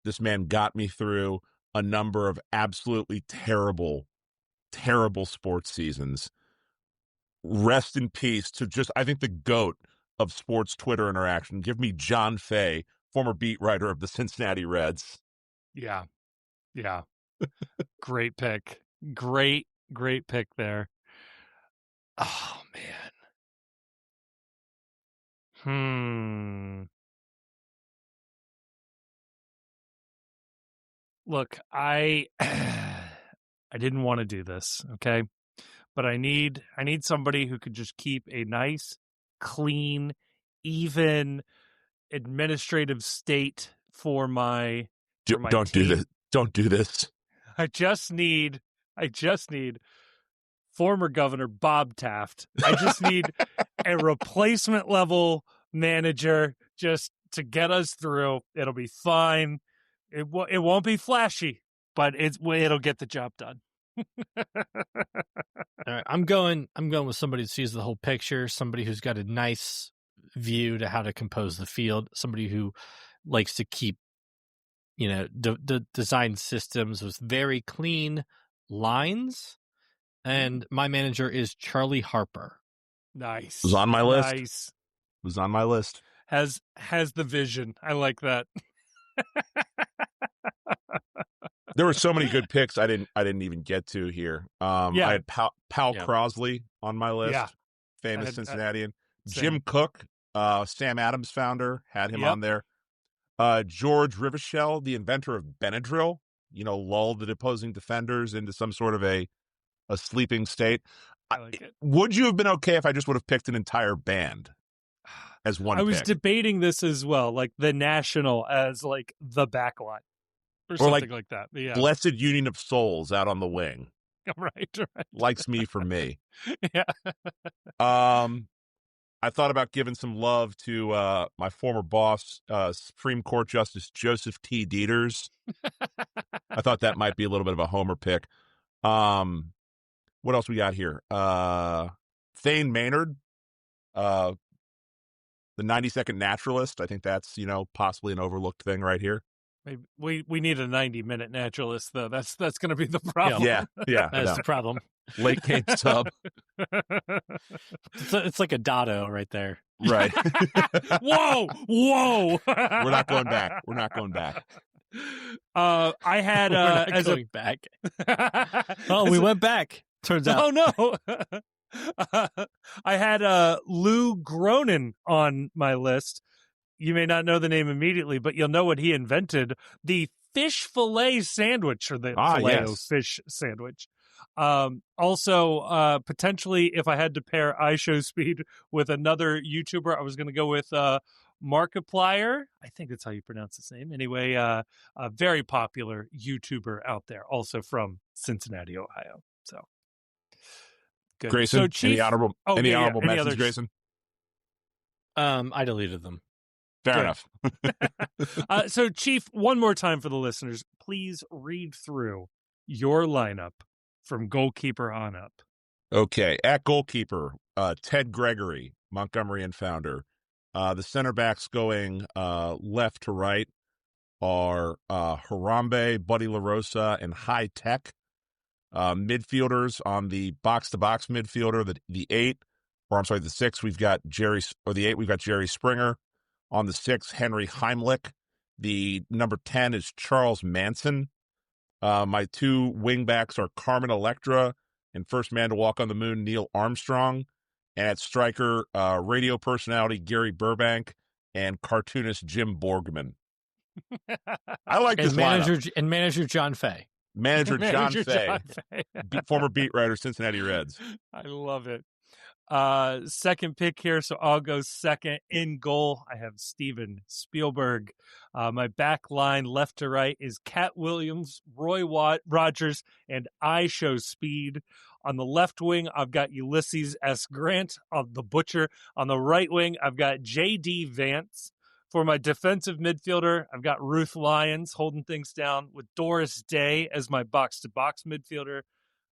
This man got me through a number of absolutely terrible, terrible sports seasons. Rest in peace to just, I think, the GOAT of sports Twitter interaction. Give me John Fay, former beat writer of the Cincinnati Reds. Yeah. Great pick. Great pick there. Oh, man. Look, I didn't want to do this, okay? But I need somebody who could just keep a nice, clean, even administrative state for my Don't team. do this. Don't do this. I just need former Governor Bob Taft. I just need a replacement level manager just to get us through. It'll be fine. It won't be flashy, but it'll get the job done. All right, I'm going with somebody who sees the whole picture, somebody who's got a nice view to how to compose the field, somebody who likes to keep, design systems with very clean lines. And my manager is Charlie Harper. Nice. Was on my list. Nice. Was on my list. Has the vision. I like that. There were so many good picks I didn't even get to here. I had Pal Crosley on my list. Yeah. Famous Cincinnatian. Jim Cook, Sam Adams founder, had him on there. George Rivichel, the inventor of Benadryl, lulled the opposing defenders into some sort of a sleeping state. I like it. Would you have been okay if I just would have picked an entire band as one pick? I was debating this as well, like the National as like the backline. Or something like that. Yeah. Blessed Union of Souls out on the wing. Right. Likes me for me. Yeah. I thought about giving some love to my former boss, Supreme Court Justice Joseph T. Dieters. I thought that might be a little bit of a homer pick. What else we got here? Thane Maynard, the 90-second naturalist. I think that's, possibly an overlooked thing right here. Maybe we need a 90-minute naturalist, though. That's going to be the problem. Yeah. That's the problem. Late game sub. It's like a Dado right there. Right. Whoa! We're not going back. I had going back. We went back. Turns out. Oh no! I had Lou Gronin on my list. You may not know the name immediately, but you'll know what he invented: the fish fillet sandwich, or the fish sandwich. Also, potentially, if I had to pair iShowSpeed with another YouTuber, I was going to go with Markiplier. I think that's how you pronounce his name. Anyway, a very popular YouTuber out there, also from Cincinnati, Ohio. So, good. Grayson, so, Chief, any honorable mentions, others? Grayson? I deleted them. Fair enough. So, Chief, one more time for the listeners, please read through your lineup from goalkeeper on up. Okay. At goalkeeper, Ted Gregory, Montgomery and founder. The center backs going left to right are Harambe, Buddy LaRosa, and High Tech. Midfielders on the box-to-box midfielder, the 6, we've got the 8, we've got Jerry Springer. On the 6, Henry Heimlich. The number 10 is Charles Manson. My 2 wingbacks are Carmen Electra and first man to walk on the moon, Neil Armstrong. And at striker, radio personality Gary Burbank and cartoonist Jim Borgman. I like this lineup. And manager John Fay. Manager John Fay, former beat writer, Cincinnati Reds. I love it. Second pick here, so I'll go second. In goal, I have Steven Spielberg. My back line, left to right, is Cat Williams, Roy Rogers, and I Show Speed. On the left wing, I've got Ulysses S. Grant, the Butcher. On the right wing, I've got J.D. Vance. For my defensive midfielder, I've got Ruth Lyons holding things down with Doris Day as my box-to-box midfielder.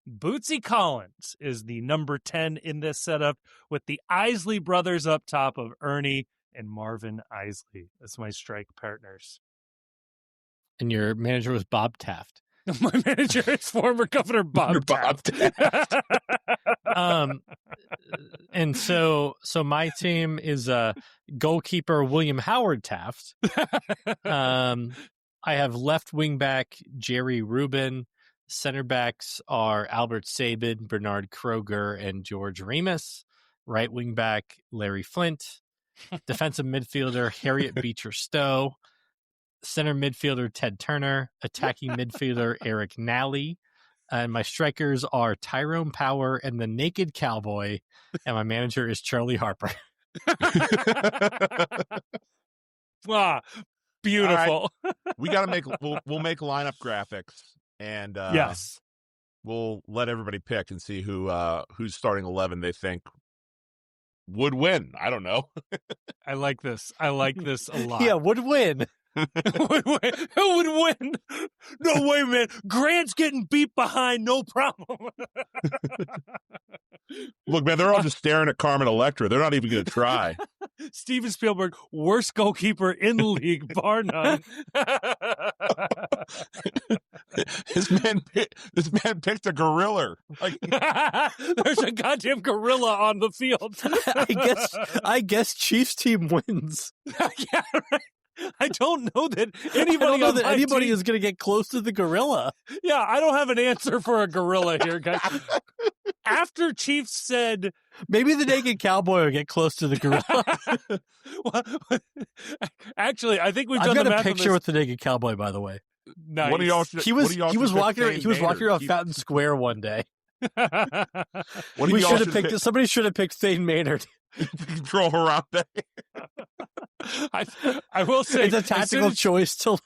Bootsy Collins is the number 10 in this setup with the Isley brothers up top of Ernie and Marvin Isley as my strike partners. And your manager was Bob Taft. My manager is former Governor Bob Taft. And so my team is goalkeeper William Howard Taft. I have left wing back Jerry Rubin. Center backs are Albert Sabin, Bernard Kroger, and George Remus. Right wing back Larry Flint. Defensive midfielder Harriet Beecher Stowe. Center midfielder Ted Turner. Attacking midfielder Eric Nally. And my strikers are Tyrone Power and the Naked Cowboy. And my manager is Charlie Harper. Wow, beautiful. Right. We got to make, we'll make lineup graphics. And yes, we'll let everybody pick and see who's starting 11 they think would win. I don't know. I like this. I like this a lot. Yeah, would win. Who would win? No way, man. Grant's getting beat behind, no problem. Look, man, they're all just staring at Carmen Electra. They're not even going to try. Steven Spielberg, worst goalkeeper in the league, bar none. This man picked a gorilla. Like, there's a goddamn gorilla on the field. I guess Chiefs team wins. Yeah, right. I don't know that anybody is going to get close to the gorilla. Yeah, I don't have an answer for a gorilla here, guys. After Chiefs said... Maybe the Naked Cowboy will get close to the gorilla. Well, actually, I think we've done the math. I've got a picture with the Naked Cowboy, by the way. Nice. What do y'all he was walking around Fountain Square one day. Somebody should have picked Thane Maynard. Control Harambe. I will say it's a tactical choice to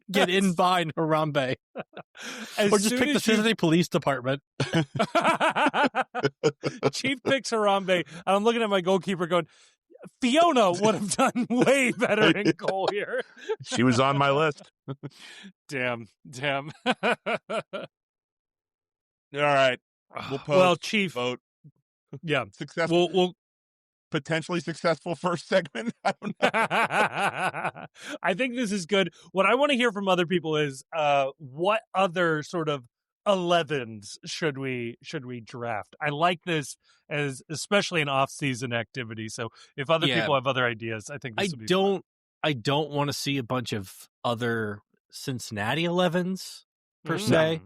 get in behind Harambe, or just pick the Cincinnati Police Department. Chief picks Harambe, and I'm looking at my goalkeeper going, Fiona would have done way better in goal here. She was on my list. Damn. All right. We'll Chief, vote. Yeah, successful. We'll potentially successful first segment. I don't know. I think this is good. What I want to hear from other people is what other sort of 11s should we draft? I like this as especially an off-season activity. So if other people have other ideas, I think this would be fun. I don't want to see a bunch of other Cincinnati 11s per se.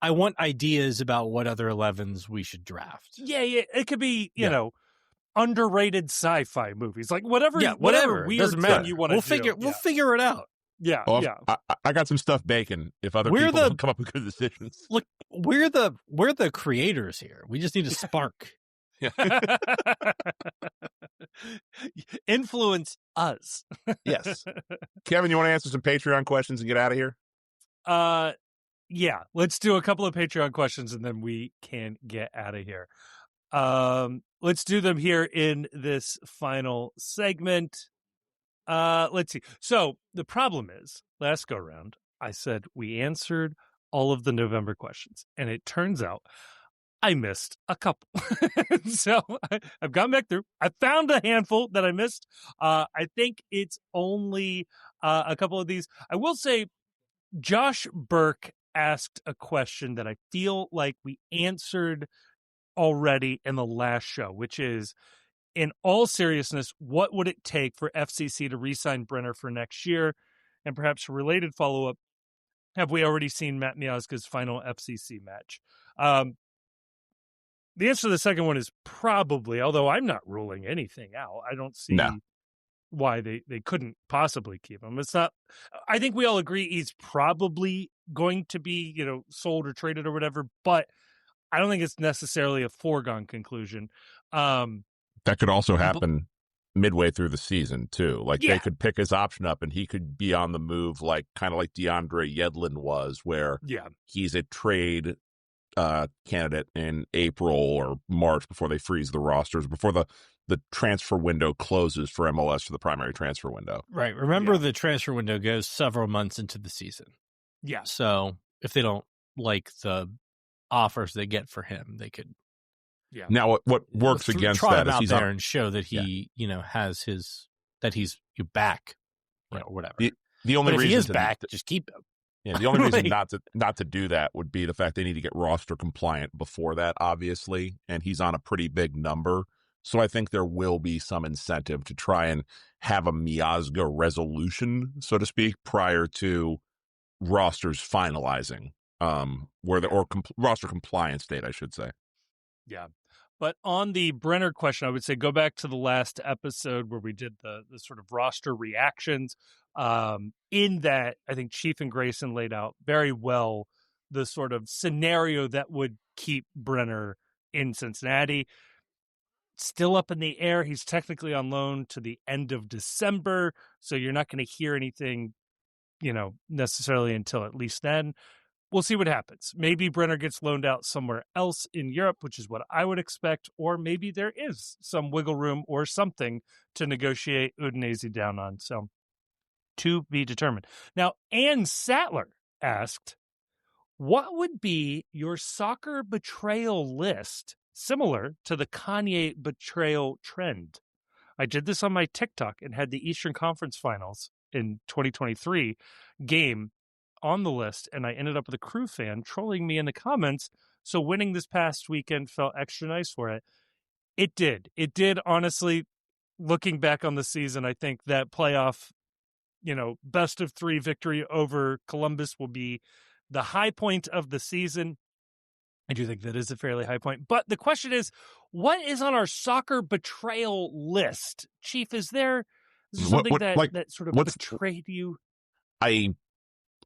I want ideas about what other 11s we should draft. Yeah. It could be, you know, underrated sci-fi movies, like whatever weird doesn't matter. You want to do. We'll figure it out. Yeah. I got some stuff baking if other people come up with good decisions. Look, we're the creators here. We just need a spark. Influence us. Yes. Kevin, you want to answer some Patreon questions and get out of here? Yeah, let's do a couple of Patreon questions and then we can get out of here. Let's do them here in this final segment. Let's see. So the problem is, last go round, I said we answered all of the November questions, and it turns out I missed a couple. So I've gone back through. I found a handful that I missed. I think it's only a couple of these. I will say Josh Burke asked a question that I feel like we answered already in the last show, which is, in all seriousness, what would it take for FCC to re-sign Brenner for next year? And perhaps a related follow-up, have we already seen Matt Miazga's final FCC match? The answer to the second one is probably, although I'm not ruling anything out. I don't see why they couldn't possibly keep him. It's not. I think we all agree he's probably going to be, sold or traded or whatever, but I don't think it's necessarily a foregone conclusion. That could also happen midway through the season too. Like they could pick his option up and he could be on the move, like kind of like DeAndre Yedlin was, where he's a trade candidate in April or March before they freeze the rosters, before the transfer window closes for MLS for the primary transfer window. Right. Remember, the transfer window goes several months into the season. Yeah. So if they don't like the offers they get for him, they could. Yeah. Now, what works against try that him is out he's there and show that he, has that he's back, or whatever. The only but if reason he is back, just keep him. Yeah, the only reason not to do that would be the fact they need to get roster compliant before that, obviously, and he's on a pretty big number. So I think there will be some incentive to try and have a miasga resolution, so to speak, prior to rosters finalizing, roster compliance date, I should say. Yeah. But on the Brenner question, I would say go back to the last episode where we did the sort of roster reactions. In that, I think Chief and Grayson laid out very well the sort of scenario that would keep Brenner in Cincinnati. Still up in the air. He's technically on loan to the end of December, so you're not going to hear anything, necessarily until at least then. We'll see what happens. Maybe Brenner gets loaned out somewhere else in Europe, which is what I would expect, or maybe there is some wiggle room or something to negotiate Udinese down on. So, to be determined. Now, Ann Sattler asked, what would be your soccer betrayal list similar to the Kanye betrayal trend? I did this on my TikTok and had the Eastern Conference Finals in 2023 game on the list, and I ended up with a Crew fan trolling me in the comments, so winning this past weekend felt extra nice for it. It did, honestly. Looking back on the season, I think that playoff, best of 3 victory over Columbus will be the high point of the season. I do think that is a fairly high point. But the question is, what is on our soccer betrayal list? Chief, is there something that sort of betrayed you?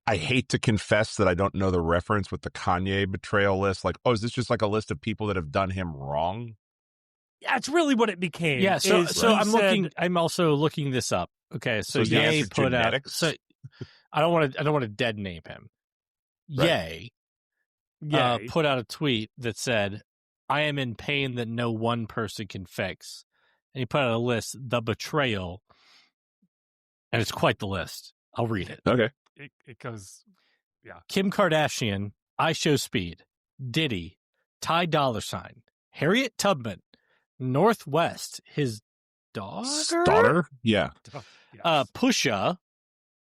I hate to confess that I don't know the reference with the Kanye betrayal list. Like, is this just like a list of people that have done him wrong? Yeah, it's really what it became. Yeah, so I'm also looking this up. Okay, so Ye put genetics? out. So I don't want to dead name him. Right. Ye put out a tweet that said, "I am in pain that no one person can fix," and he put out a list, the betrayal, and it's quite the list. I'll read it. Okay. It goes, yeah. Kim Kardashian, I Show Speed, Diddy, Ty Dolla $ign, Harriet Tubman, Northwest, his daughter? Yeah. Yes. Pusha,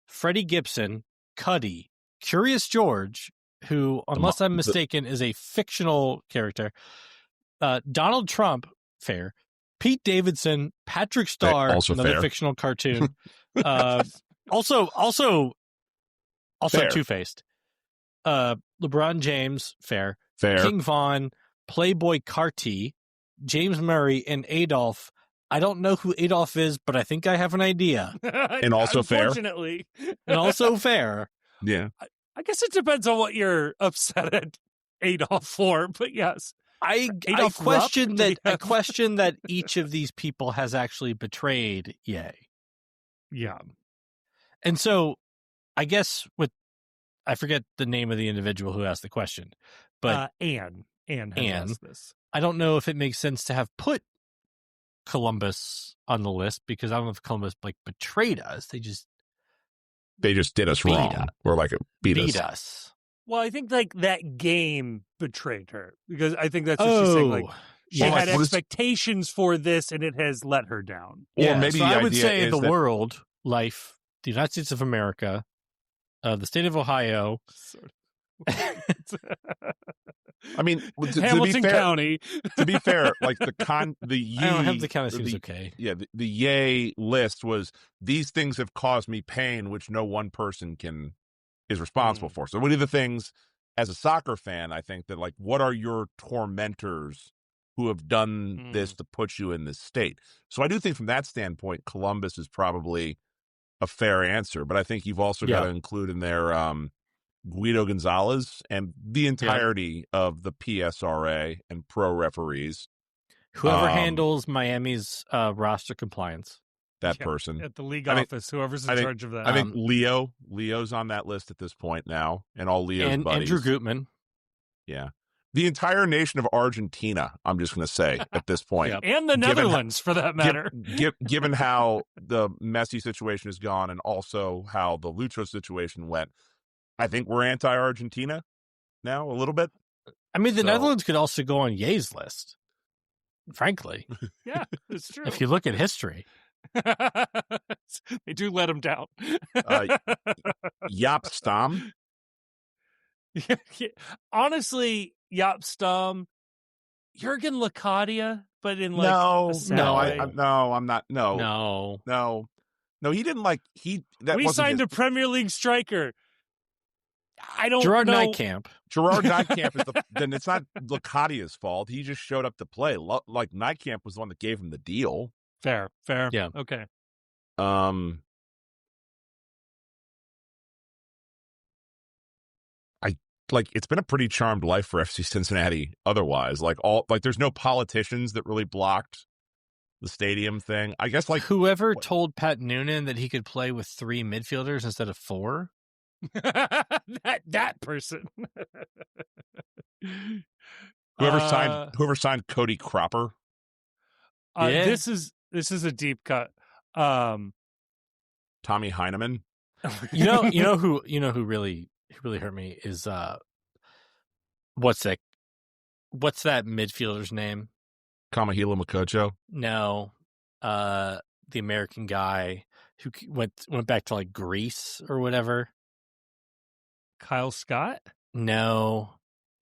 Freddie Gibson, Cuddy, Curious George, who, unless I'm mistaken, is a fictional character, Donald Trump, fair, Pete Davidson, Patrick Starr, another fair. Fictional cartoon, also fair. Two-Faced, LeBron James, fair, King Von, Playboy Carti, James Murray, and Adolf. I don't know who Adolf is, but I think I have an idea. And also fair. Unfortunately. And also fair. Yeah. I guess it depends on what you're upset at Adolf for, but yes. I question that each of these people has actually betrayed Ye. Yeah. And so I guess I forget the name of the individual who asked the question, but Anne asked this. I don't know if it makes sense to have put Columbus on the list, because I don't know if Columbus betrayed us. They just did us wrong, or beat us. Well, I think that game betrayed her, because I think that's what she's saying. She had expectations for this, and it has let her down. Yeah, or maybe I would say the world, life, the United States of America, the state of Ohio. I mean, Hamilton County. To be fair, I don't have the county seems okay. Yeah, the Ye list was, these things have caused me pain, which no one person is responsible for. So one of the things, as a soccer fan, I think that what are your tormentors who have done this to put you in this state? So I do think from that standpoint, Columbus is probably a fair answer, but I think you've also got to include in there Guido Gonzalez and the entirety of the PSRA and pro referees. Whoever handles Miami's roster compliance. That person. At the league office, whoever's in charge of that. I think Leo's on that list at this point now, and all Leo's buddies. Andrew Gutman. Yeah. The entire nation of Argentina, I'm just going to say at this point. Yep. And the Netherlands, for that matter. Given how the Messi situation has gone and also how the Lucho situation went, I think we're anti-Argentina now a little bit. I mean, the Netherlands could also go on Ye's list, frankly. Yeah, it's true. If you look at history. They do let him down. Jaap Stam. Honestly, Jaap Stam, Jurgen Locadia, but in like I'm not. No, he didn't like we signed a Premier League striker. I don't Gerard know. Gerard Nijkamp is then it's not Locadia's fault. He just showed up to play. Like Nijkamp was the one that gave him the deal. Fair. Yeah. Okay. It's been a pretty charmed life for FC Cincinnati otherwise. There's no politicians that really blocked the stadium thing. I guess whoever told Pat Noonan that he could play with 3 midfielders instead of 4. that person. Whoever signed Cody Cropper. This is a deep cut. Tommy Heineman. You know who really hurt me is what's that midfielder's name? Kamahila Makocho? No. The American guy who went back to like Greece or whatever. Kyle Scott? No.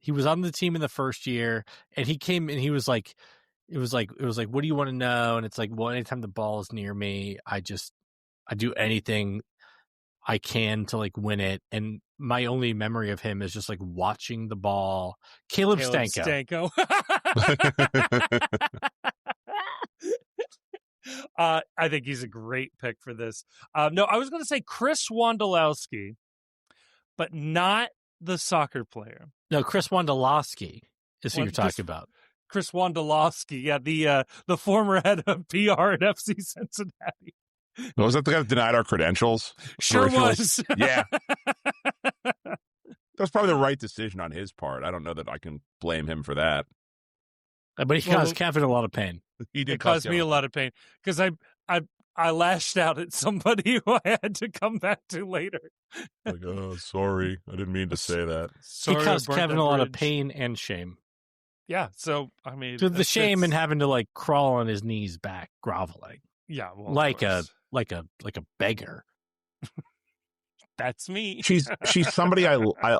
He was on the team in the first year and he came and he was like it was like what do you want to know? And it's like, well, anytime the ball is near me, I do anything I can to like win it. And my only memory of him is just like watching the ball. Caleb Stanko. I think he's a great pick for this. No, I was going to say Chris Wondolowski, but not the soccer player. No, Chris Wondolowski is who you're talking about. Chris Wondolowski, yeah, the former head of PR at FC Cincinnati. Was that the guy that denied our credentials? Sure was. Yeah. That was probably the right decision on his part. I don't know that I can blame him for that. But he caused Kevin a lot of pain. He did it caused me a lot of pain because I lashed out at somebody who I had to come back to later. Like, oh, sorry. I didn't mean to say that. He caused Kevin a lot of pain and shame. Yeah, so, I mean... So the shame in having to, like, crawl on his knees back, groveling. Yeah, well, like a beggar. That's me. She's somebody I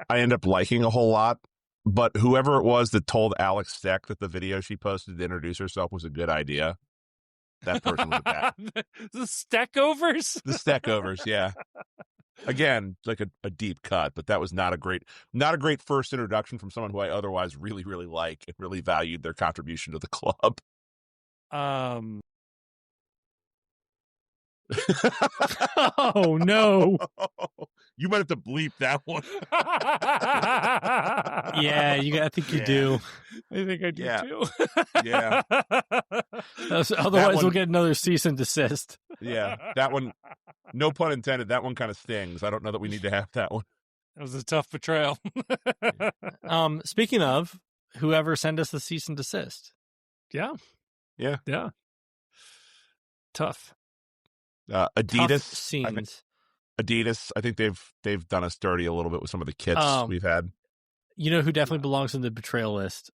end up liking a whole lot, but whoever it was that told Alex Steck that the video she posted to introduce herself was a good idea, that person was bad. The Steckovers? The Steckovers, yeah. Again, like a deep cut, but that was not a great first introduction from someone who I otherwise really, really like and really valued their contribution to the club. Oh no! You might have to bleep that one. Yeah, I think you do. I think I do too. Yeah. Otherwise, we'll get another cease and desist. Yeah, that one. No pun intended. That one kind of stings. I don't know that we need to have that one. That was a tough betrayal. Speaking of, whoever send us the cease and desist. Yeah. Tough. Adidas Tough scenes. Adidas. I think they've done us dirty a little bit with some of the kits we've had. You know who definitely belongs in the betrayal list?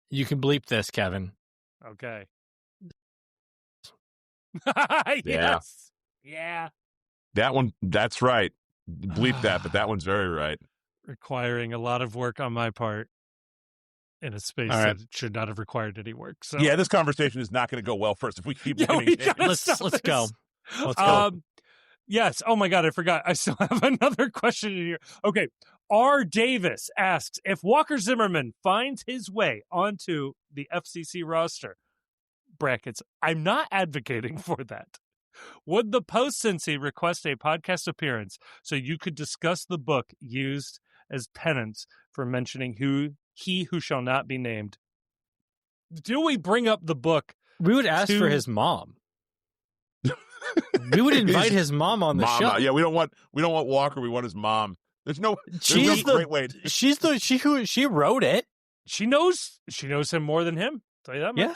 You can bleep this, Kevin. Okay. Yes. Yeah. That one. That's right. Bleep that, but that one's very right. Requiring a lot of work on my part in a space that should not have required any work. So yeah, this conversation is not going to go well first if we keep blaming let's go. Let's go. Yes. Oh my God, I forgot. I still have another question in here. Okay. R. Davis asks if Walker Zimmerman finds his way onto the FCC roster. Brackets. I'm not advocating for that. Would the post-Cincy request a podcast appearance so you could discuss the book used as penance for mentioning who shall not be named do we bring up the book? We would ask for his mom. We would invite his mom on the show. Yeah, we don't want Walker. We want his mom. There's no great way. She wrote it. She knows him more than him. Tell you that much. Yeah.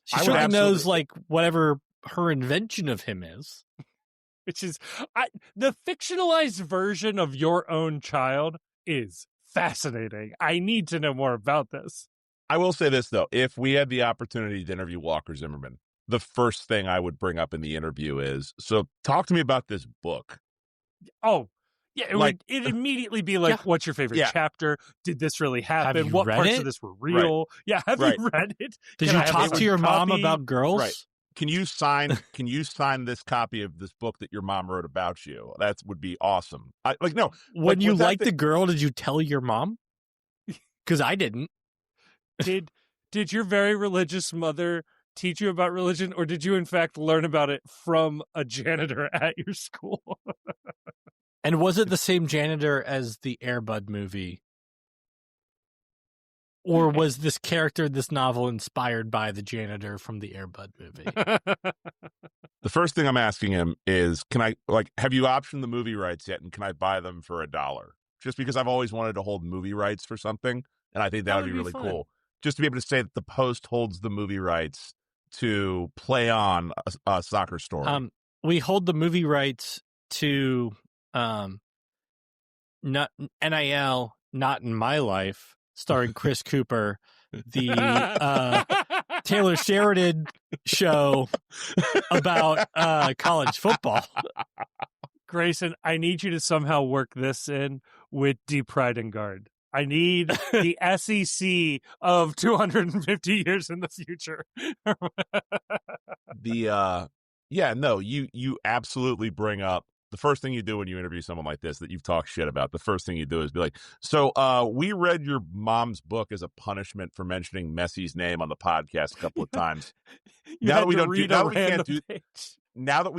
She certainly knows like whatever her invention of him is. Which is the fictionalized version of your own child is fascinating. I need to know more about this. I will say this though: if we had the opportunity to interview Walker Zimmerman, the first thing I would bring up in the interview is, so talk to me about this book. Oh, yeah, it'd immediately be like, what's your favorite chapter? Did this really happen? What parts of this were real? Right. Yeah, have you read it? Did you talk to your mom about girls? Right. Can you sign this copy of this book that your mom wrote about you? That would be awesome. When you liked the girl, did you tell your mom? Because I didn't. Did your very religious mother teach you about religion, or did you in fact learn about it from a janitor at your school? And was it the same janitor as the Air Bud movie? Or was this character in this novel inspired by the janitor from the Air Bud movie? The first thing I'm asking him is, have you optioned the movie rights yet, and can I buy them for $1? Just because I've always wanted to hold movie rights for something, and I think that would be really cool. Just to be able to say that the Post holds the movie rights to play on a soccer story. We hold the movie rights to not NIL, Not in My Life, starring Chris Cooper, the Taylor Sheridan show about college football. Grayson, I need you to somehow work this in with Deep Pride and Guard. I need the SEC of 250 years in the future. You absolutely bring up the first thing you do when you interview someone like this that you've talked shit about. The first thing you do is be like, so we read your mom's book as a punishment for mentioning Messi's name on the podcast a couple of times. Now that we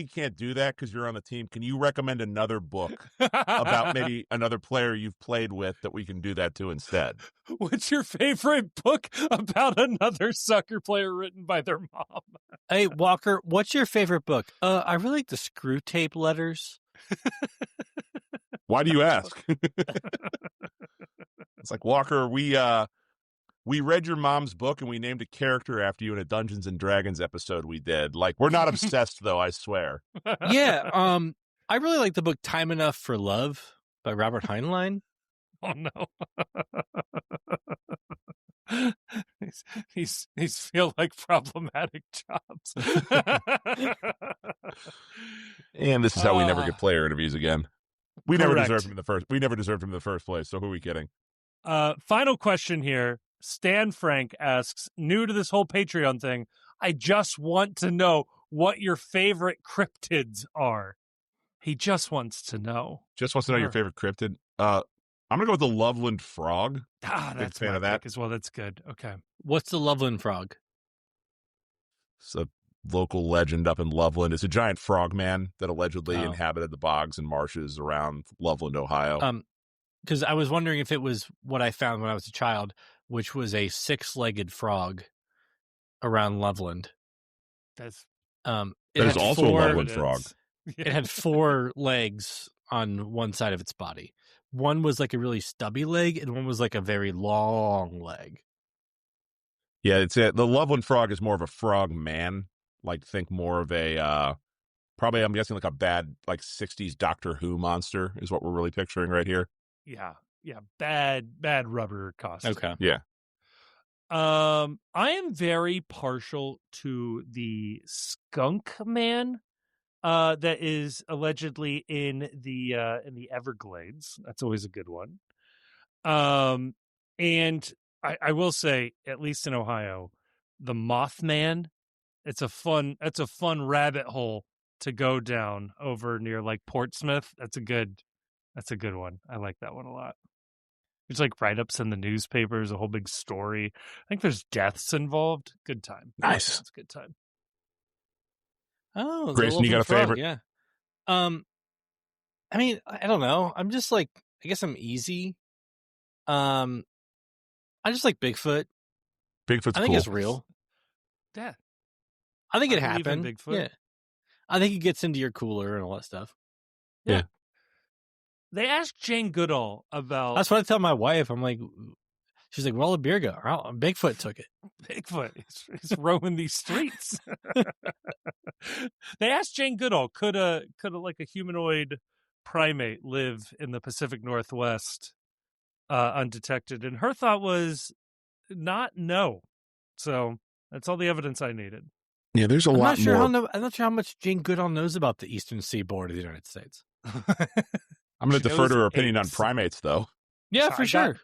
can't do that because you're on the team, can you recommend another book about maybe another player you've played with that we can do that to instead? What's your favorite book about another soccer player written by their mom? Hey, Walker, what's your favorite book? I really like the Screw Tape Letters. Why do you ask? It's like, Walker, we read your mom's book and we named a character after you in a Dungeons and Dragons episode we did. Like, we're not obsessed, though, I swear. Yeah, I really like the book Time Enough for Love by Robert Heinlein. Oh, no. These feel like problematic jobs. And this is how we never get player interviews again. We Correct. never deserved him in the first. We never deserved him in the first place. So who are we kidding? Final question here. Stan Frank asks, new to this whole Patreon thing, I just want to know what your favorite cryptids are. He just wants to know. Just wants to know your favorite cryptid. I'm gonna go with the Loveland frog. That's fan of that as well. That's good. Okay. What's the Loveland frog? It's a local legend up in Loveland. It's a giant frog man that allegedly inhabited the bogs and marshes around Loveland, Ohio. Because I was wondering if it was what I found when I was a child, which was a 6-legged frog around Loveland. That is also a Loveland frog. It had 4 legs on one side of its body. One was like a really stubby leg, and one was like a very long leg. Yeah, the Loveland frog is more of a frog man. Like, think more of a probably, I'm guessing, like a bad 60s Doctor Who monster is what we're really picturing right here. Yeah, bad rubber costume. Okay, yeah. I am very partial to the skunk man. That is allegedly in the Everglades. That's always a good one. And I will say, at least in Ohio, the Mothman. It's a fun rabbit hole to go down over near like Portsmouth. That's a good one. I like that one a lot. There's like write-ups in the newspapers, a whole big story. I think there's deaths involved. Good time. Nice. It's a good time. Oh, Grayson, you got a favorite? Yeah. I mean, I don't know. I'm just like, I guess I'm easy. I just like Bigfoot. Bigfoot's I think cool. it's real. Yeah. I think it believe in happened. Bigfoot. Yeah. I think it gets into your cooler and all that stuff. Yeah. They asked Jane Goodall about That's what I tell my wife. I'm like, she's like, well, the beer go. Oh, Bigfoot took it. Bigfoot. He's roaming these streets. They asked Jane Goodall, could a like a humanoid primate live in the Pacific Northwest undetected? And her thought was no. So that's all the evidence I needed. Yeah, there's a lot more. I'm not sure how much Jane Goodall knows about the eastern seaboard of the United States. I'm going to defer to her opinion on primates, though. Yeah, for sure.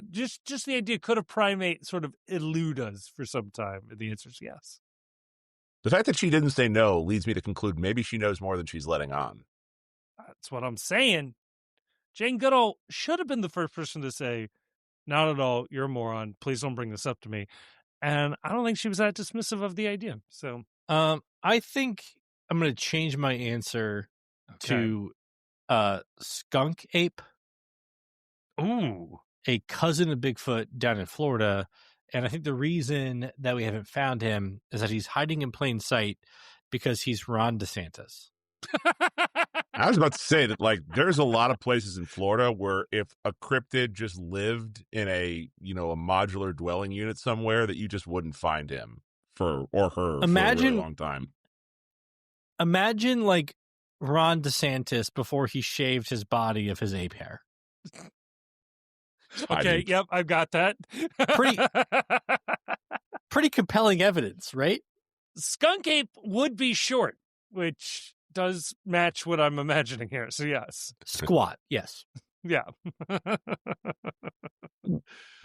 Just the idea, could a primate sort of elude us for some time? And the answer is yes. The fact that she didn't say no leads me to conclude maybe she knows more than she's letting on. That's what I'm saying. Jane Goodall should have been the first person to say, not at all, you're a moron. Please don't bring this up to me. And I don't think she was that dismissive of the idea. So I think I'm going to change my answer to skunk ape. Ooh. A cousin of Bigfoot down in Florida. And I think the reason that we haven't found him is that he's hiding in plain sight because he's Ron DeSantis. I was about to say that, like, there's a lot of places in Florida where if a cryptid just lived in a modular dwelling unit somewhere, that you just wouldn't find him for a really long time. Imagine like Ron DeSantis before he shaved his body of his ape hair. Okay, yep, I've got that. Pretty compelling evidence, right? Skunk ape would be short, which does match what I'm imagining here. So yes. Squat, yes. Yeah.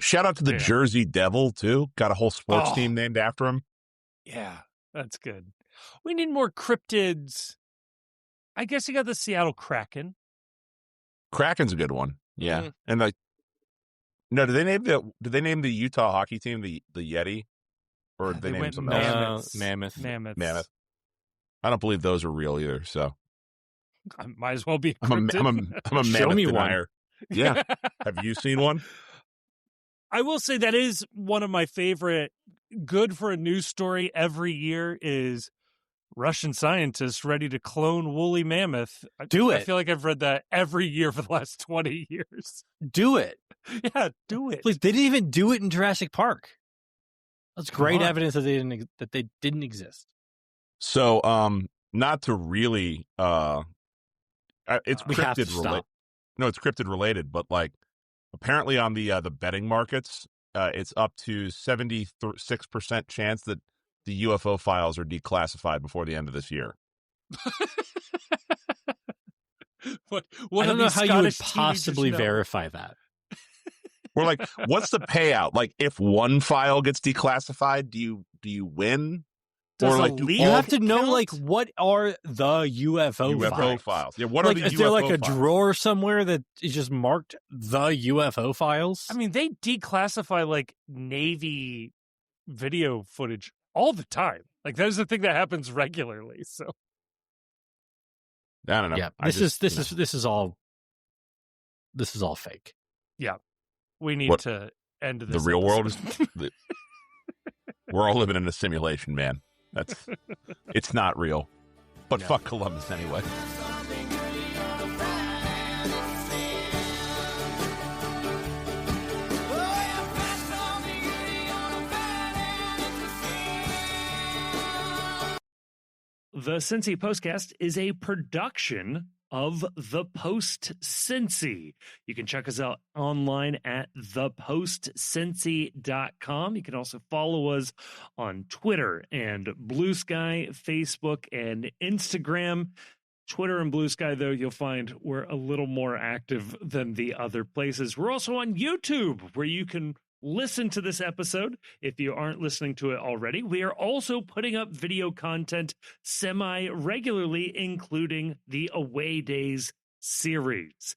Shout out to the Jersey Devil, too. Got a whole sports team named after him. Yeah, that's good. We need more cryptids. I guess you got the Seattle Kraken. Kraken's a good one. Yeah. Mm-hmm. And like, no, did they name the Utah hockey team the Yeti? Or did they name something else? Mammoth. I don't believe those are real either, so I might as well be a cryptid. I'm a mammoth denier. Yeah. Have you seen one? I will say that is one of my favorite good for a news story every year is Russian scientists ready to clone woolly mammoth. Do it. I feel like I've read that every year for the last 20 years. Do it. Yeah, do it. Please, they didn't even do it in Jurassic Park. That's great evidence that they didn't exist. So, not to really, it's cryptid related. No, it's cryptid related, but like apparently on the betting markets, it's up to 76% chance that the UFO files are declassified before the end of this year. What I don't know how you would possibly verify that. We're like, what's the payout? Like, if one file gets declassified, do you win? Does or like, you have to know, like, what are the UFO files? Yeah, what are the UFO files? Is there like a drawer somewhere that is just marked the UFO files? I mean, they declassify like Navy video footage all the time. Like, that is the thing that happens regularly. So, I don't know. Yeah, this is all fake. Yeah, we need to end this. The real world is. We're all living in a simulation, man. It's not real. But fuck Columbus anyway. The Cincy Postcast is a production of The Post Cincy. You can check us out online at thepostcincy.com. You can also follow us on Twitter and Blue Sky, Facebook, and Instagram. Twitter and Blue Sky, though, you'll find we're a little more active than the other places. We're also on YouTube, where you can listen to this episode if you aren't listening to it already. We are also putting up video content semi-regularly, including the Away Days series.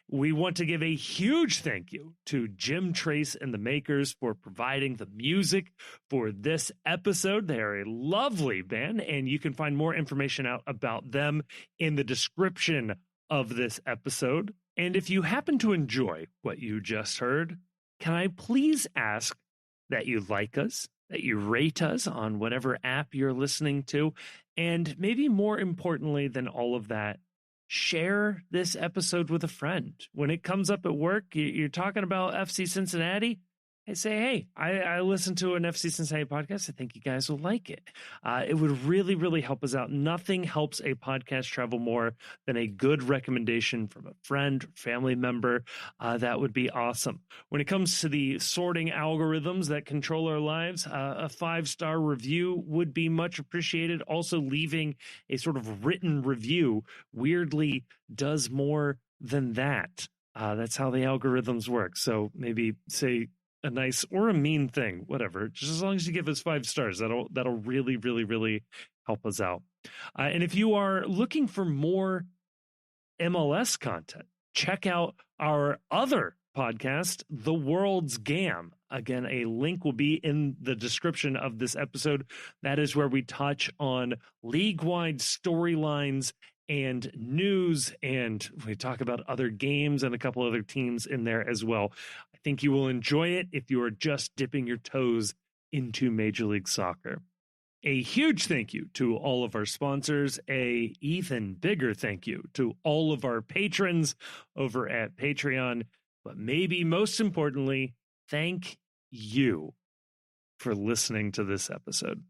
We want to give a huge thank you to Jim Trace and the Makers for providing the music for this episode. They're a lovely band, and you can find more information out about them in the description of this episode. And if you happen to enjoy what you just heard, can I please ask that you like us, that you rate us on whatever app you're listening to, and maybe more importantly than all of that, share this episode with a friend. When it comes up at work, you're talking about FC Cincinnati, I say, hey, I listened to an FC Cincinnati podcast. I think you guys will like it. It would really, really help us out. Nothing helps a podcast travel more than a good recommendation from a friend, family member. That would be awesome. When it comes to the sorting algorithms that control our lives, a 5-star review would be much appreciated. Also, leaving a sort of written review weirdly does more than that. That's how the algorithms work. So maybe say a nice or a mean thing, whatever, just as long as you give us 5 stars, that'll really, really, really help us out. And if you are looking for more MLS content, check out our other podcast, The World's Gam. Again, a link will be in the description of this episode. That is where we touch on league-wide storylines and news, and we talk about other games and a couple other teams in there as well. I think you will enjoy it if you are just dipping your toes into Major League Soccer. A huge thank you to all of our sponsors. A even bigger thank you to all of our patrons over at Patreon. But maybe most importantly, thank you for listening to this episode.